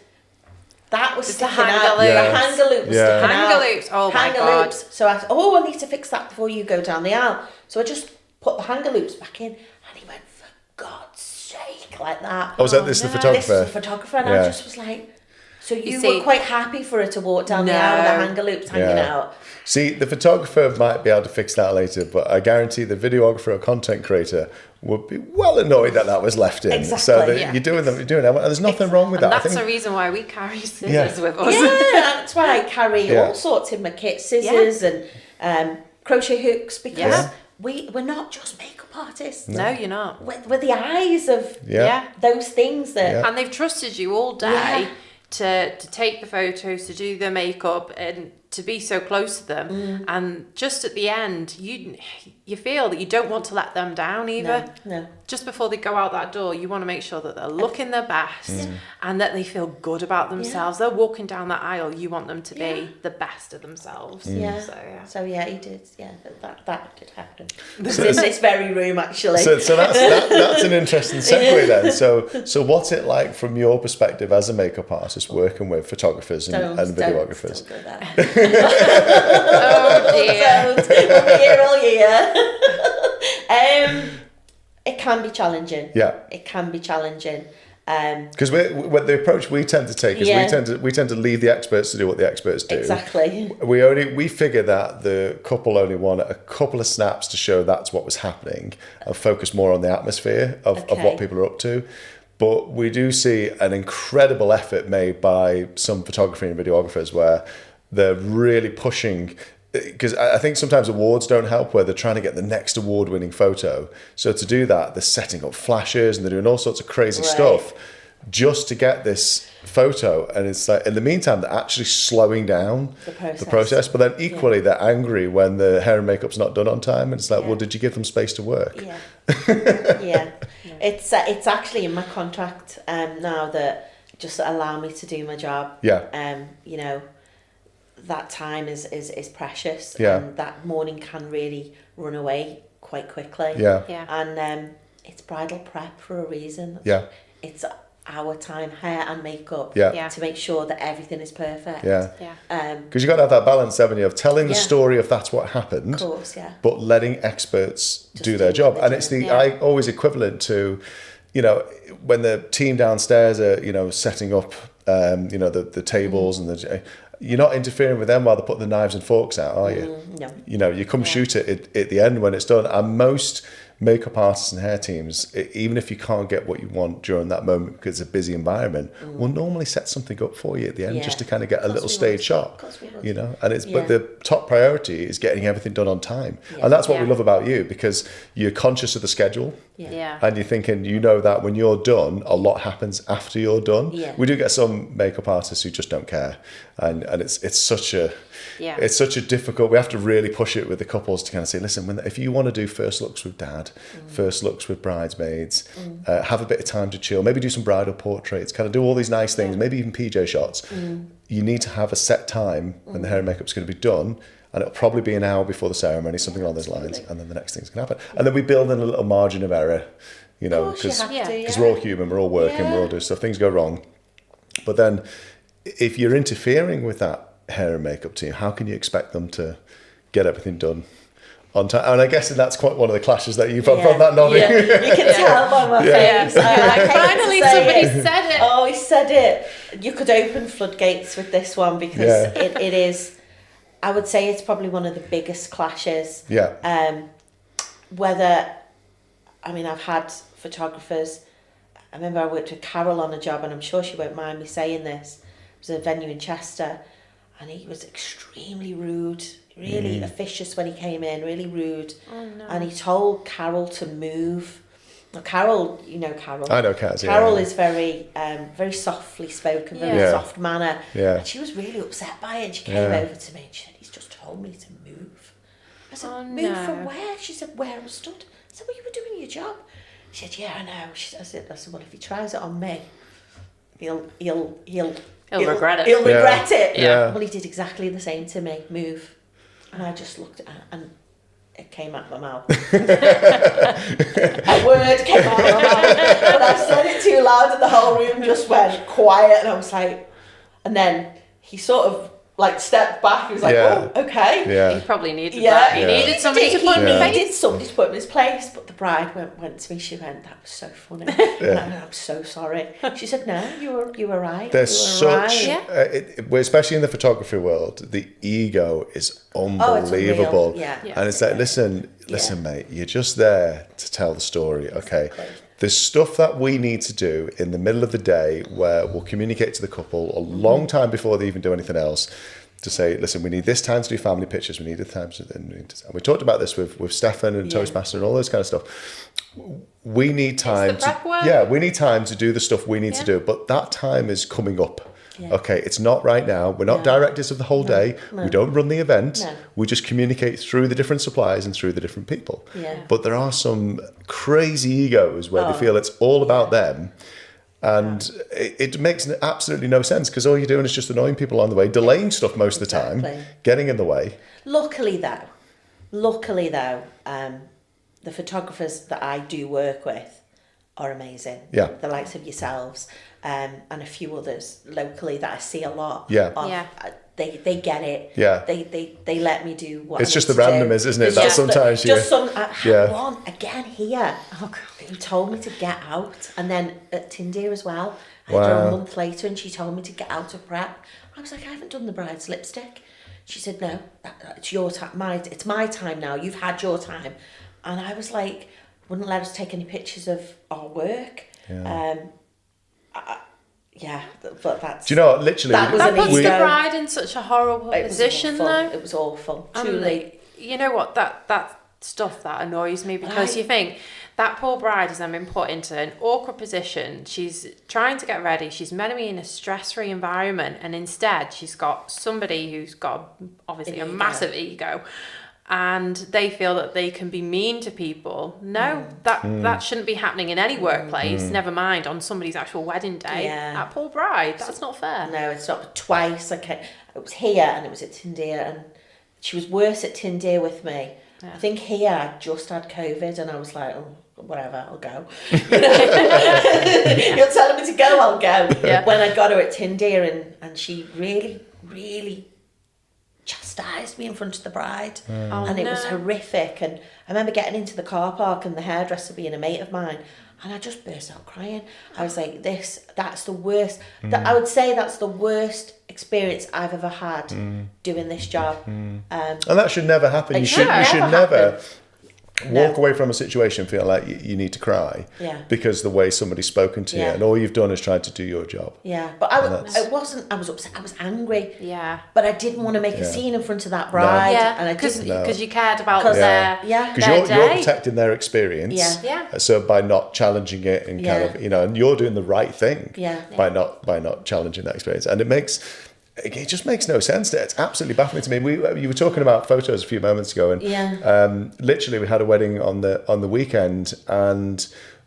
That was sticking out. The hanger loop was sticking out. Hanger loops. Oh my God. Loops. So I thought, I need to fix that before you go down the aisle. So I just put the hanger loops back in, and he went, for God's sake, like that. Oh, was that the photographer? This is the photographer, and I just was like, so you were quite happy for her to walk down the aisle with the hanger loops hanging out. See, the photographer might be able to fix that later, but I guarantee the videographer or content creator would be well annoyed that was left in. Exactly. So you're doing that. There's nothing wrong with that. And that's the reason why we carry scissors with us. Yeah, that's why I carry all sorts in my kit, scissors and crochet hooks, because we're not just makeup artists. No, you're not. We're the eyes of those things that... And they've trusted you all day to take the photos, to do the makeup, and to be so close to them. And just at the end, you feel that you don't want to let them down either. No. Just before they go out that door, you want to make sure that they're looking their best and that they feel good about themselves. They're walking down that aisle, you want them to be the best of themselves. So he did. That did happen. In this very room, actually. So that's an interesting segue then. So what's it like from your perspective as a makeup artist working with photographers and videographers? Don't go there. Oh dear. We'll be here all year. It can be challenging. It can be challenging. Because the approach we tend to take is we tend to leave the experts to do what the experts do. Exactly. We figure that the couple only want a couple of snaps to show that's what was happening, and focus more on the atmosphere of what people are up to. But we do see an incredible effort made by some photography and videographers where they're really pushing, because I think sometimes awards don't help, where they're trying to get the next award-winning photo. So to do that, they're setting up flashes and they're doing all sorts of crazy stuff just to get this photo. And it's like, in the meantime, they're actually slowing down the process. But then equally, they're angry when the hair and makeup's not done on time. And it's like, well, did you give them space to work? It's actually in my contract now that just allow me to do my job. You know, that time is precious, and that morning can really run away quite quickly. And it's bridal prep for a reason. It's our time, hair and makeup, to make sure that everything is perfect. Because you got to have that balance, haven't you, of telling the story of that's what happened, of course, but letting experts do their job. And it's I always equivalent to, you know, when the team downstairs are, you know, setting up, you know, the tables and you're not interfering with them while they're putting the knives and forks out, are you? No. You know, you come shoot it at the end when it's done. And most makeup artists and hair teams, even if you can't get what you want during that moment because it's a busy environment, will normally set something up for you at the end just to kind of get a little stage shot, you know. And it's but the top priority is getting everything done on time, and that's what we love about you, because you're conscious of the schedule, and you're thinking, you know, that when you're done, a lot happens after you're done. We do get some makeup artists who just don't care, and it's such a it's such a difficult, we have to really push it with the couples to kind of say, listen, if you want to do first looks with dad, first looks with bridesmaids, have a bit of time to chill, maybe do some bridal portraits, kind of do all these nice things, maybe even PJ shots, you need to have a set time when the hair and makeup's going to be done, and it'll probably be an hour before the ceremony, something along those lines, and then the next thing's going to happen. And then we build in a little margin of error, you know, because we're all human, we're all working, we're all doing stuff, things go wrong. But then if you're interfering with that hair and makeup team, how can you expect them to get everything done on time? And I guess that's quite one of the clashes that you've had from that nodding. You can tell by my face. Finally somebody said it. Oh, he said it. You could open floodgates with this one, because it is, I would say it's probably one of the biggest clashes. Whether, I mean, I've had photographers, I remember I worked with Carol on a job, and I'm sure she won't mind me saying this, it was a venue in Chester, and he was extremely rude, really officious when he came in, really rude. Oh, no. And he told Carol to move. Now, Carol, you know Carol. I know Kaz. Carol is very, very softly spoken, very soft manner. And she was really upset by it. And she came over to me and she said, he's just told me to move. I said, move from where? She said, where I stood. I said, well, you were doing your job. She said, yeah, I know. I said, well, if he tries it on me, he'll regret it. He'll regret it. Yeah. Well, he did exactly the same to me. Move. And I just looked at her, and it came out my mouth. A word came out my mouth. But I said it too loud, and the whole room just went quiet. And I was like, and then he sort of like stepped back. He was like, oh, okay. He probably needed that. He needed somebody to put him in place. He needed somebody to put him in his place. But the bride went to me. She went, that was so funny. And I went, I'm so sorry. She said, no, you were right. There's such, especially in the photography world, the ego is unbelievable. And it's like, listen, mate, you're just there to tell the story. Okay. Exactly. There's stuff that we need to do in the middle of the day where we'll communicate to the couple a long time before they even do anything else, to say, listen, we need this time to do family pictures, we need this time to... And we talked about this with Stefan and Toastmaster and all those kind of stuff. We need time we need time to do the stuff we need to do, but that time is coming up. Okay, it's not right now. We're not directors of the whole day. We don't run the event. We just communicate through the different suppliers and through the different people. But there are some crazy egos where they feel it's all about them. And it makes absolutely no sense, because all you're doing is just annoying people on the way, delaying stuff most of the time, getting in the way. Luckily though, the photographers that I do work with are amazing. The likes of yourselves, and a few others locally that I see a lot. They get it. They let me do what it's I just the randomness, isn't it? It's that sometimes just some. I had one again here who told me to get out, and then at Tindia as well. I had her a month later, and she told me to get out of prep. I was like, I haven't done the bride's lipstick. She said, no, it's your time. It's my time now. You've had your time. And I was like, wouldn't let us take any pictures of our work. But that's... Do you know, literally... That puts the bride in such a horrible position, though. It was awful, truly. You know what, that stuff, that annoys me, because you think, that poor bride has then been put into an awkward position. She's trying to get ready. She's meant to be in a stress-free environment, and instead she's got somebody who's got, obviously, a massive ego. And they feel that they can be mean to people. No, that shouldn't be happening in any workplace, never mind on somebody's actual wedding day. That poor bride, that's not fair. No, it's not. Twice, it was here and it was at Tindia, and she was worse at Tindia with me. I think here I just had COVID, and I was like, oh, whatever, I'll go. You're telling me to go, I'll go. When I got her at Tindia, and she really, really chastised me in front of the bride, and it was horrific. And I remember getting into the car park, and the hairdresser being a mate of mine, And I just burst out crying. I was like, that's the worst. I would say that's the worst experience I've ever had doing this job. And that should never happen. You should never walk away from a situation feeling like you need to cry because the way somebody's spoken to you, and all you've done is tried to do your job. Yeah, but I was upset. I was angry. Yeah, but I didn't want to make a scene in front of that bride. And because you cared about their because you're protecting their experience. So by not challenging it and kind of and you're doing the right thing. By not challenging that experience, and it just makes no sense. It's absolutely baffling to me. You were talking about photos a few moments ago, and literally we had a wedding on the weekend, and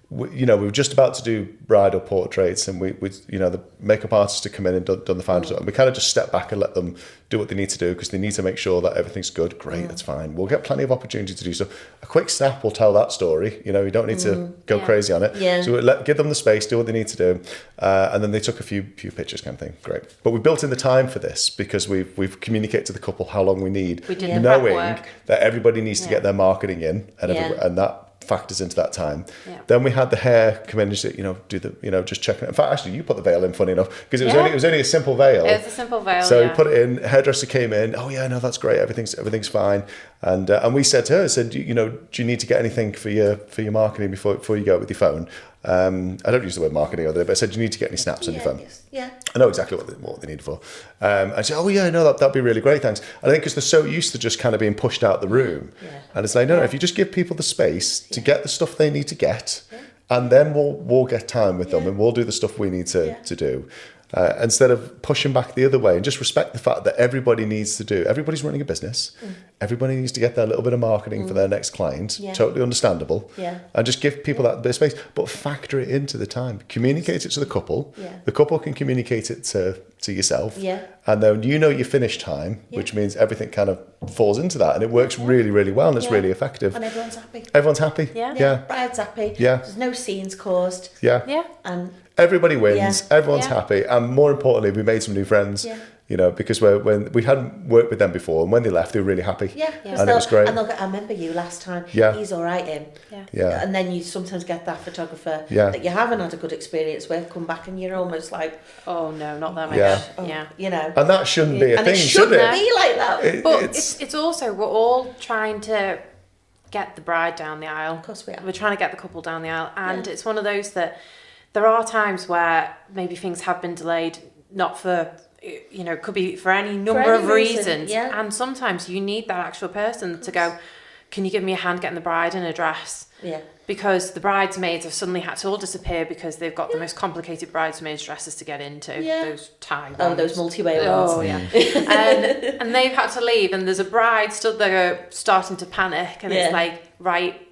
we were just about to do bridal portraits, and we the makeup artist had come in and done the final, and we kind of just stepped back and let them do what they need to do because they need to make sure that everything's good. Great, that's fine. We'll get plenty of opportunity to do so. A quick snap will tell that story. You don't need to go crazy on it. So give them the space, do what they need to do, and then they took a few pictures, kind of thing. Great, but we built in the time for this because we've communicated to the couple how long we need, knowing that everybody needs to get their marketing in, and that factors into that time. Then we had the hair come in and just, do the, just checking it. In fact, actually, you put the veil in, funny enough, because it was only a simple veil. It was a simple veil. So we put it in. Hairdresser came in. Oh yeah, no, that's great. Everything's fine. And we said to her, do you need to get anything for your marketing before you go with your phone? I don't use the word marketing over there, but I said, do you need to get any snaps on your phone? Yeah. I know exactly what they need for. I said, oh yeah, no, that'd be really great, thanks. And I think because they're so used to just kind of being pushed out the room. And it's like, no, if you just give people the space to get the stuff they need to get, and then we'll get time with them and we'll do the stuff we need to do. Instead of pushing back the other way, and just respect the fact that everybody's running a business. Everybody needs to get their little bit of marketing for their next client. Totally understandable. And just give people that bit of space, but factor it into the time. Communicate it to the couple. The couple can communicate it to yourself. And then your finish time, which means everything kind of falls into that, and it works really, really well, and it's really effective. And everyone's happy. Everyone's happy. Bride's happy. There's no scenes caused. And everybody wins. Everyone's happy, and more importantly, we made some new friends. Because when we hadn't worked with them before, and when they left, they were really happy. And it was great. And they'll go, I remember you last time. He's all right, him. And then you sometimes get that photographer that you haven't had a good experience with come back, and you're almost like, oh no, not that much. And that shouldn't be a thing, should it? Be like that. But it's also, we're all trying to get the bride down the aisle. Of course we are. We're trying to get the couple down the aisle, and it's one of those that there are times where maybe things have been delayed, not for, could be for any number of reasons. And sometimes you need that actual person to go, can you give me a hand getting the bride in a dress? Because the bridesmaids have suddenly had to all disappear because they've got the most complicated bridesmaids dresses to get into. Those tie ones. Oh, those multi-way ones. Oh, yeah. and they've had to leave, and there's a bride stood there starting to panic, and it's like, right,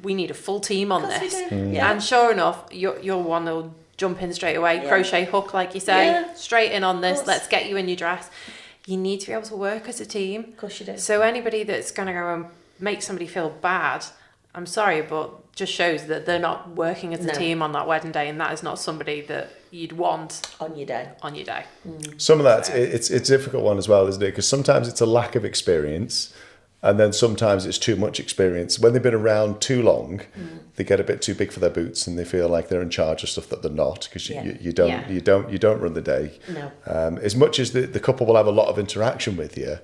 we need a full team on this. And sure enough, you're one that'll jump in straight away, crochet hook, like you say, straight in on this, let's get you in your dress. You need to be able to work as a team. Of course you do. So anybody that's going to go and make somebody feel bad, I'm sorry, but just shows that they're not working as a team on that wedding day, and that is not somebody that you'd want on your day. Some of that, it's a difficult one as well, isn't it? Because sometimes it's a lack of experience, and then sometimes it's too much experience. When they've been around too long, they get a bit too big for their boots, and they feel like they're in charge of stuff that they're not, because you don't run the day. No. As much as the couple will have a lot of interaction with you,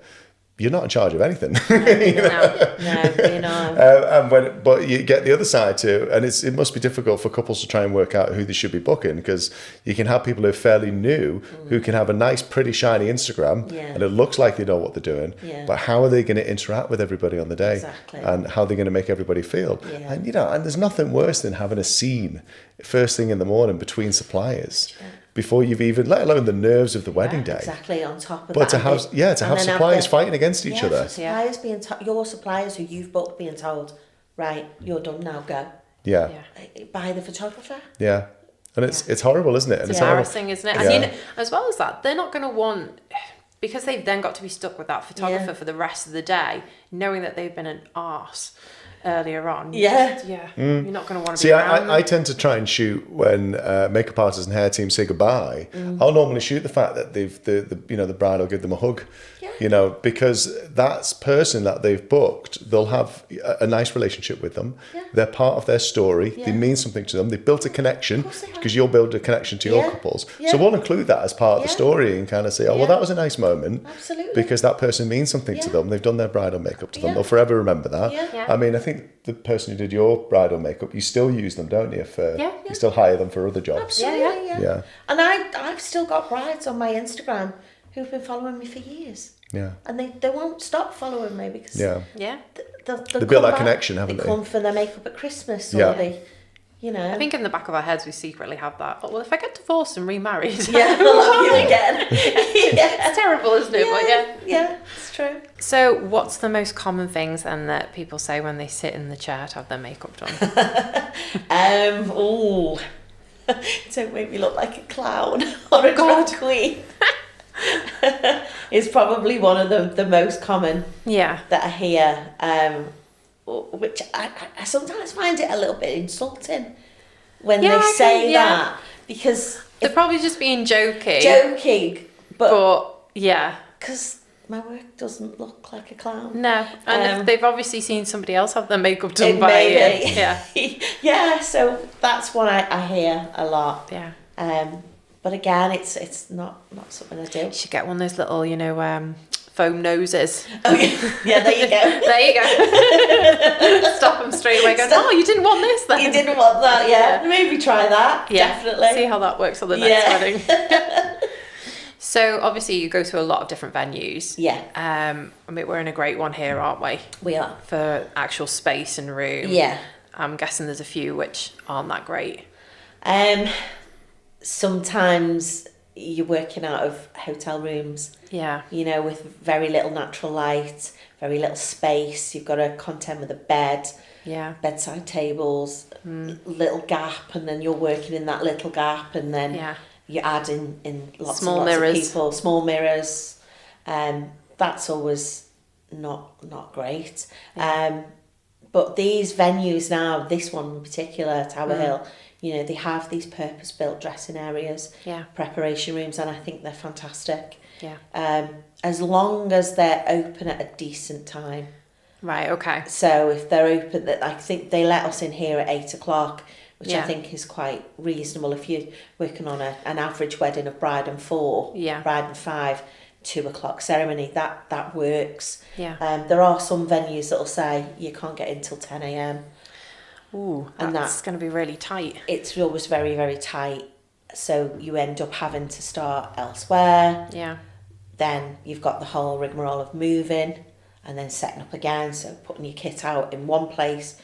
you're not in charge of anything. No, you're not. But you get the other side too, and it must be difficult for couples to try and work out who they should be booking, because you can have people who are fairly new who can have a nice, pretty, shiny Instagram, and it looks like they know what they're doing. But how are they going to interact with everybody on the day? Exactly. And how are they going to make everybody feel? And and there's nothing worse than having a scene first thing in the morning between suppliers. Before you've even, let alone the nerves of the wedding day. Exactly, on top of but that. To have suppliers fighting against each other. Suppliers your suppliers who you've booked being told, right, you're done now, go. By the photographer. And it's horrible, isn't it? And it's embarrassing, isn't it? And as well as that, they're not going to want because they've then got to be stuck with that photographer for the rest of the day, knowing that they've been an arse earlier on. You're not going to want to be around them. I tend to try and shoot when makeup artists and hair teams say goodbye. I'll normally shoot the fact that the bride will give them a hug, because that's person that they've booked, they'll have a nice relationship with them. They're part of their story. They mean something to them. They've built a connection, because you'll build a connection to your couples. So we'll include that as part of the story and kind of say, well, that was a nice moment. Absolutely. Because that person means something to them. They've done their bridal makeup to them. They'll forever remember that. I mean, I think the person who did your bridal makeup, you still use them, don't you? You still hire them for other jobs. Absolutely, yeah. And I've still got brides on my Instagram who've been following me for years. Yeah. And they won't stop following me because they build that connection, haven't they? They come for their makeup at Christmas or they, I think in the back of our heads we secretly have that. Well, if I get divorced and remarried, I'll love you again. It's terrible, isn't it? But yeah, it's true. So, what's the most common things then that people say when they sit in the chair to have their makeup done? Don't make me look like a clown or a drag queen. Is probably one of the most common that I hear. Which I sometimes find it a little bit insulting when they say that, because they're probably just being joking, but yeah, because my work doesn't look like a clown. No, and they've obviously seen somebody else have their makeup done by you. Yeah, so that's what I hear a lot. But again, it's not something I do. You should get one of those little, foam noses. Okay. Yeah, there you go. There you go. Stop them straight away going, you didn't want this then. You didn't want that, yeah. Maybe try that, definitely. See how that works on the next wedding. So obviously you go to a lot of different venues. Yeah. I mean, we're in a great one here, aren't we? We are. For actual space and room. Yeah. I'm guessing there's a few which aren't that great. Sometimes you're working out of hotel rooms. Yeah. With very little natural light, very little space. You've got to contend with a bed. Yeah. Bedside tables, little gap, and then you're working in that little gap, and then you add in lots small and lots mirrors. of people, small mirrors. That's always not great. But these venues now, this one in particular, Tower Hill, they have these purpose-built dressing areas, preparation rooms, and I think they're fantastic. Yeah. As long as they're open at a decent time. Right, okay. So if they're open, I think they let us in here at 8:00, which I think is quite reasonable if you're working on an average wedding of bride and 4, bride and 5, 2:00 ceremony. That works. Yeah. There are some venues that'll say you can't get in till 10 a.m. Ooh, that's going to be really tight. It's always very, very tight. So you end up having to start elsewhere. Yeah. Then you've got the whole rigmarole of moving and then setting up again. So putting your kit out in one place,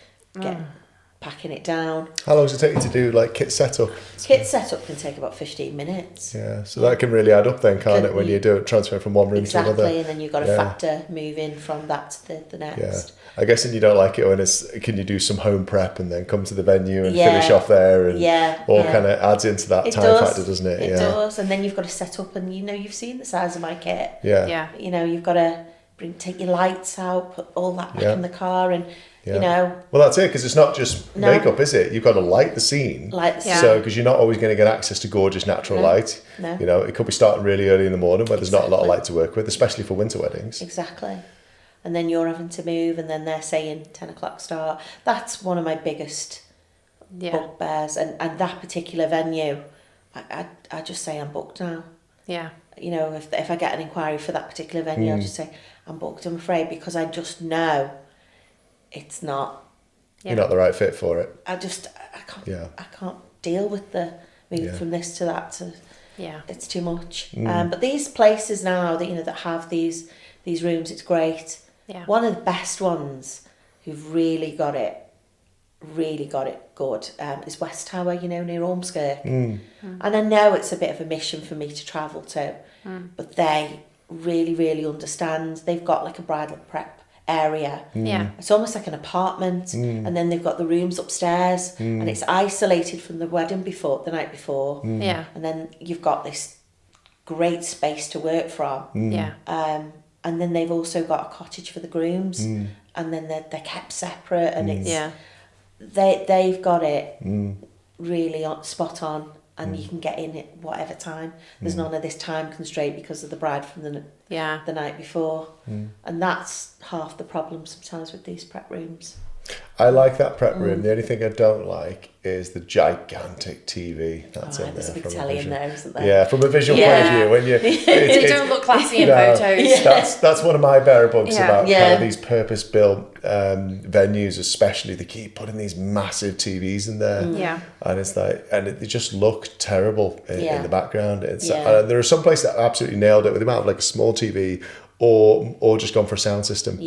packing it down. How long does it take you to do kit setup? Kit setup can take about 15 minutes. Yeah, so that can really add up then, can't it, when you do it, transfer from one room to another? Exactly, and then you've got to factor moving from that to the next. Yeah. I guess and you don't like it when can you do some home prep and then come to the venue and finish off there and kind of adds into that time factor, doesn't it? It does, and then you've got to set up and you've seen the size of my kit. Yeah. You've got to take your lights out, put all that back in the car and well, that's it, because it's not just makeup, is it? You've got to light the scene. So, because you're not always going to get access to gorgeous natural light. No. It could be starting really early in the morning where there's not a lot of light to work with, especially for winter weddings. Exactly. And then you're having to move, and then they're saying 10:00 start. That's one of my biggest bugbears. And that particular venue, I just say I'm booked now. Yeah. If I get an inquiry for that particular venue, I'll just say I'm booked, I'm afraid, because I just know it's not. You're not the right fit for it. I can't deal with the move from this to that. It's too much. But these places now that have these rooms, it's great. Yeah. One of the best ones who've really got it good is West Tower, near Ormskirk. And I know it's a bit of a mission for me to travel to, but they really, really understand. They've got a bridal prep area. Yeah. It's almost like an apartment, and then they've got the rooms upstairs, and it's isolated from the wedding the night before. Yeah. And then you've got this great space to work from. Yeah. And then they've also got a cottage for the grooms, and then they're kept separate, and they've got it really spot on, and you can get in at whatever time. There's none of this time constraint because of the bride from the night before, and that's half the problem sometimes with these prep rooms. I like that prep room. The only thing I don't like is the gigantic TV that's in there. There's a big telly in there, isn't there? Yeah, from a visual point of view, when they don't look classy in photos. That's one of my better bugs about kind of these purpose-built venues, especially. They keep putting these massive TVs in there, and it's like, and they just look terrible in the background. It's there are some places that absolutely nailed it with the amount of like a small TV. Or just gone for a sound system.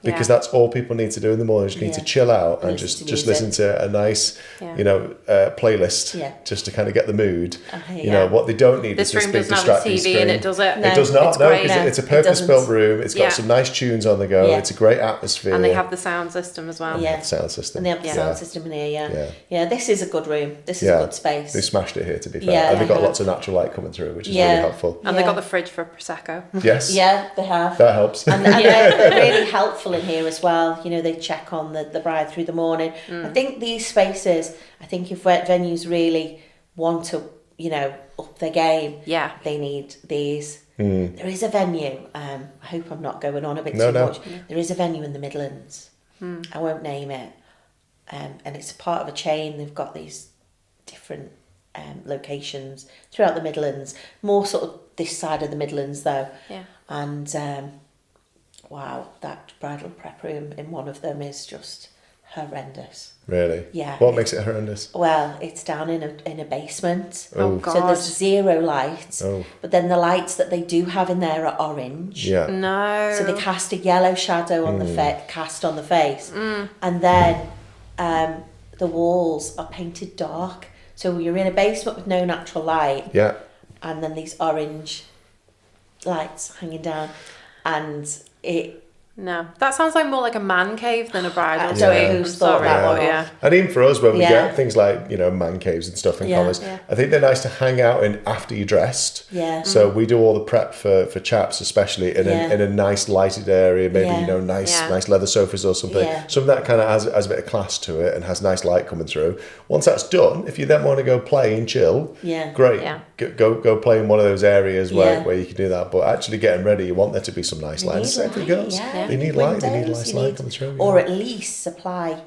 Because that's all people need to do in the morning. Just need to chill out and just listen to a nice, playlist just to kind of get the mood. You know, what they don't need is this big distracting screen. And it does it. It does not, because it's a purpose-built room. It's got some nice tunes on the go. It's a great atmosphere. And they have the sound system as well. Yeah. The sound system. And they have the sound system in here, Yeah, this is a good room. This is a good space. They smashed it here, to be fair. And they've got lots of natural light coming through, which is really helpful. And they got the fridge for Prosecco. Yes. Yeah, they have. That helps. And they're really helpful in here as well. You know, they check on the bride through the morning. I think these spaces, if venues really want to, up their game, they need these. There is a venue, I hope I'm not going on a bit too much. There is a venue in the Midlands. I won't name it. And it's a part of a chain. They've got these different locations throughout the Midlands, more sort of this side of the Midlands though. And wow, that bridal prep room in one of them is just horrendous. Really? Yeah. What makes it horrendous? Well, it's down in a basement. Oh God. So there's zero light. But then the lights that they do have in there are orange. Yeah. No. So they cast a yellow shadow on the face, and then the walls are painted dark. So you're in a basement with no natural light. Yeah. And then these orange lights hanging down, and that sounds like more like a man cave than a bridal suite. Who's thought that one? And even for us, when we get things like man caves and stuff in college, I think they're nice to hang out in after you're dressed. So we do all the prep for chaps, especially in a nice lighted area, maybe nice leather sofas or something. Something that kind of has a bit of class to it and has nice light coming through. Once that's done, if you then want to go play and chill, great. Go play in one of those areas where you can do that. But actually getting ready, you want there to be some nice lights. Safety girls. They need light. They need nice light coming through. Or at least supply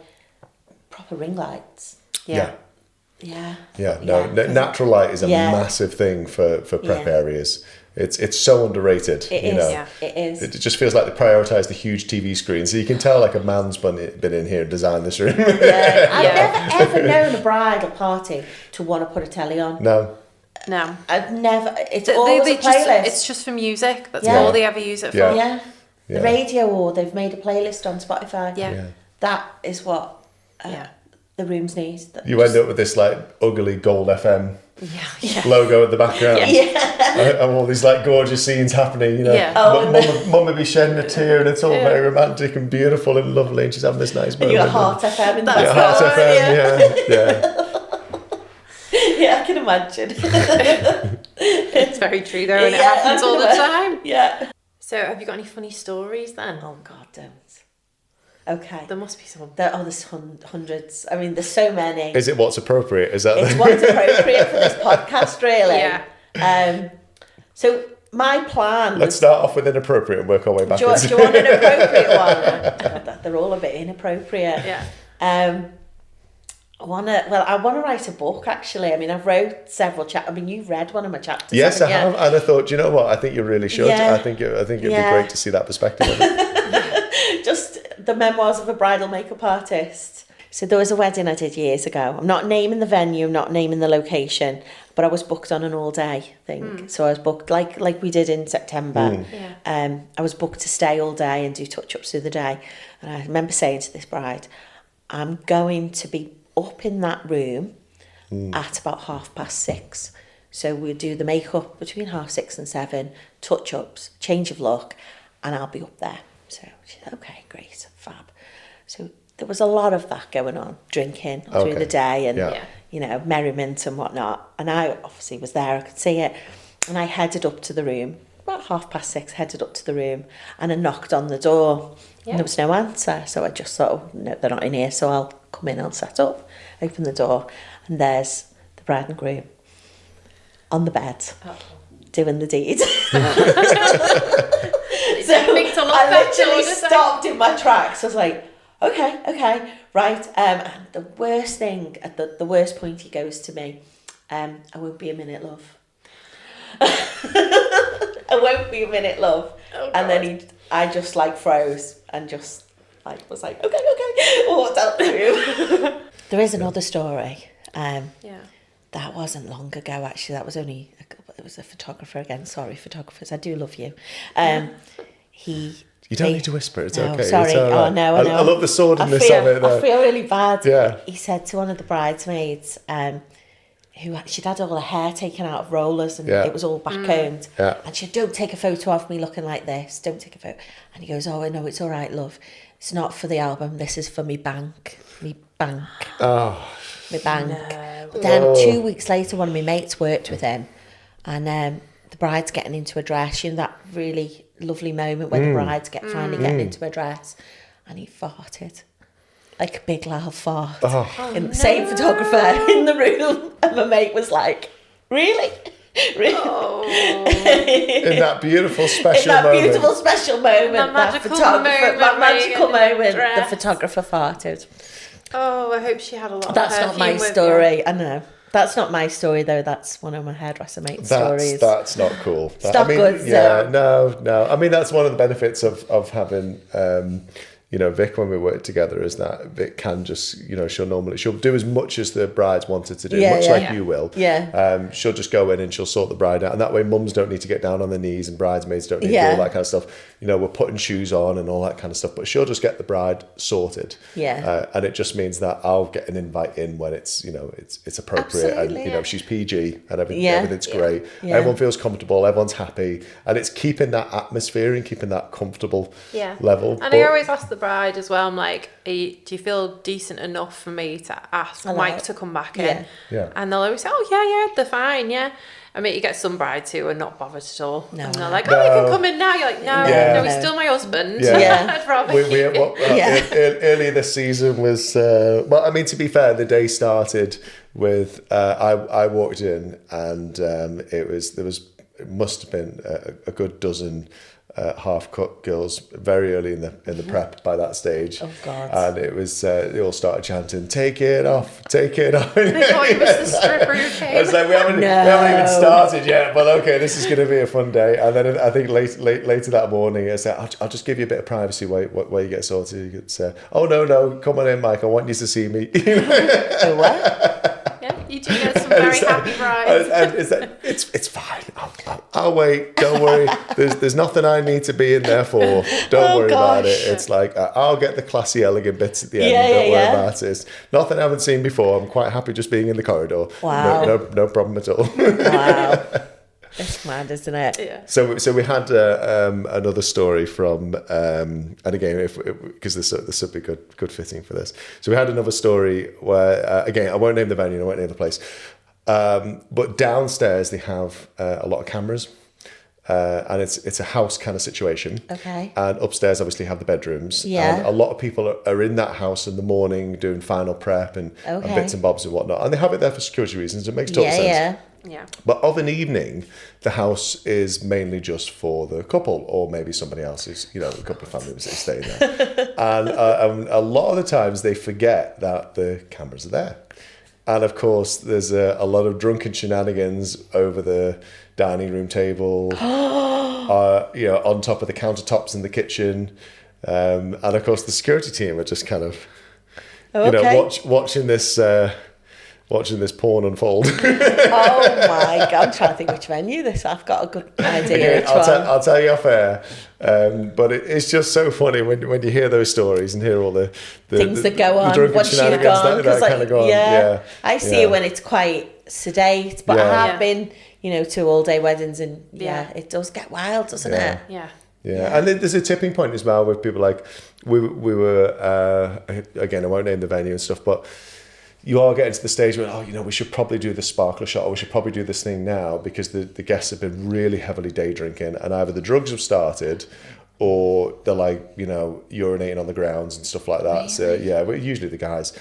proper ring lights. Natural light is a massive thing for prep areas. It's so underrated. It is. It just feels like they prioritise the huge TV screen, so you can tell like a man's been in here and designed this room. I've never ever known a bridal party to want to put a telly on. No. I've never. It's always a playlist. It's just for music. That's all they ever use it for. Yeah. The radio, or they've made a playlist on Spotify. That is what the rooms need. You end up with this like ugly gold FM logo at the background. And all these like gorgeous scenes happening. Mum may be shedding a tear, and it's all very romantic and beautiful and lovely, and she's having this nice moment. You got Heart FM in the Heart FM, yeah, I can imagine. It's very true though, and it happens all the time. Yeah. So, have you got any funny stories then? Oh God, don't. Okay. There must be some. There's hundreds. I mean, there's so many. Is it what's appropriate? Is that? It's what's appropriate for this podcast, really. So my plan. Let's start off with inappropriate and work our way backwards. Do you want an appropriate one? They're all a bit inappropriate. I want to write a book, actually. I mean, I've wrote several chapters. I mean, you've read one of my chapters. Yes, I have. And I thought, you know what? I think you really should. I think it'd be great to see that perspective of it. Just the memoirs of a bridal makeup artist. So there was a wedding I did years ago. I'm not naming the venue, I'm not naming the location, but I was booked on an all-day thing. So I was booked like we did in September. I was booked to stay all day and do touch-ups through the day. And I remember saying to this bride, I'm going to be up in that room at about 6:30. So we'll do the makeup between 6:30 and 7, touch-ups, change of look, and I'll be up there. So she said, okay, great, fab. So there was a lot of that going on, drinking through the day and, merriment and whatnot. And I obviously was there, I could see it. And I headed up to the room, about 6:30, headed up to the room, and I knocked on the door. Yeah. And there was no answer, so I just thought, oh, no, they're not in here, so I'll come in, I'll set up. Open the door, and there's the bride and groom on the bed, doing the deed. So I literally stopped in my tracks. I was like, okay, right. And the worst thing, at the worst point, he goes to me, I won't be a minute, love. I won't be a minute, love. Oh, and then I just like froze and just like was like, okay, what's up to you? There is another story. That wasn't long ago, actually. That was only, it was a photographer again. Sorry, photographers, I do love you. You don't need to whisper, it's okay. Sorry, it's right. Oh no, I know. I love the sordidness of it. I feel really bad. Yeah. He said to one of the bridesmaids, she'd had all her hair taken out of rollers and it was all back-combed. Yeah. And she said, don't take a photo of me looking like this. Don't take a photo. And he goes, oh, no, it's all right, love. It's not for the album. This is for me bank. Me bank. Oh. Me bank. No. But then 2 weeks later, one of my mates worked with him. And the bride's getting into a dress. You know, that really lovely moment when the bride's finally getting into a dress. And he farted. Like a big loud fart. Same photographer in the room. And my mate was like, really? Oh. In that beautiful special moment. That magical moment, the photographer farted. Oh, I hope she had a lot of That's not my story. I know. That's not my story, though. That's one of my hairdresser mate's stories. That's not cool. It's not good. Yeah, no. I mean, that's one of the benefits of having... Vic, when we work together, is that Vic can just, she'll do as much as the bride's wanted to do, you will. Yeah. She'll just go in and she'll sort the bride out. And that way mums don't need to get down on their knees and bridesmaids don't need to do all that kind of stuff. We're putting shoes on and all that kind of stuff. But she'll just get the bride sorted. Yeah. And it just means that I'll get an invite in when it's, it's appropriate. Absolutely, and, she's PG and everything's great. Yeah. Everyone feels comfortable. Everyone's happy. And it's keeping that atmosphere and keeping that comfortable level. And I always ask the bride as well, I'm like, do you feel decent enough for me to ask Mike to come back in? Yeah. And they'll always say, oh, they're fine, I mean, you get some brides who are not bothered at all. No, and they're like, you can come in now. You're like, no, he's still my husband. Yeah. I'd rather earlier this season was, to be fair, the day started with, I walked in and it must have been a good dozen half-cut girls very early in the prep by that stage. Oh God! And it was they all started chanting, "Take it off, take it off." They thought it was the stripper who came. I was like, we haven't even started yet, but okay, this is going to be a fun day. And then I think later that morning, I said, "I'll just give you a bit of privacy while you get sorted." You could say, "Oh no, come on in, Mike. I want you to see me." Oh what? You do get some very happy brides. It's fine. I'll wait. Don't worry. There's nothing I need to be in there for. Don't worry about it. It's like I'll get the classy, elegant bits at the end. Don't worry about it. It's nothing I haven't seen before. I'm quite happy just being in the corridor. Wow. No problem at all. Wow. It's mad, isn't it? Yeah. So we had another story from, and again, because this would be good fitting for this. So we had another story where, again, I won't name the venue, I won't name the place, but downstairs they have a lot of cameras, and it's a house kind of situation. Okay. And upstairs, obviously, have the bedrooms. Yeah. And a lot of people are in that house in the morning doing final prep and bits and bobs and whatnot, and they have it there for security reasons. It makes total sense. Yeah. But of an evening, the house is mainly just for the couple, or maybe somebody else's, a couple of family members that stay there. And a lot of the times they forget that the cameras are there. And of course, there's a lot of drunken shenanigans over the dining room table, on top of the countertops in the kitchen. And of course, the security team are just kind of, watching this porn unfold. Oh my God, I'm trying to think which venue this. I've got a good idea. Again, I'll tell you off air. But it's just so funny when you hear those stories and hear all the things that go on once you've gone. That kind of go on. Yeah. I see it when it's quite sedate, but I have been, to all-day weddings, and it does get wild, doesn't it? Yeah. Yeah, and there's a tipping point as well with people like we were again, I won't name the venue and stuff, but you are getting to the stage where, we should probably do the sparkler shot, or we should probably do this thing now, because the guests have been really heavily day drinking, and either the drugs have started, or they're like, urinating on the grounds and stuff like that. Really? So yeah, usually the guys,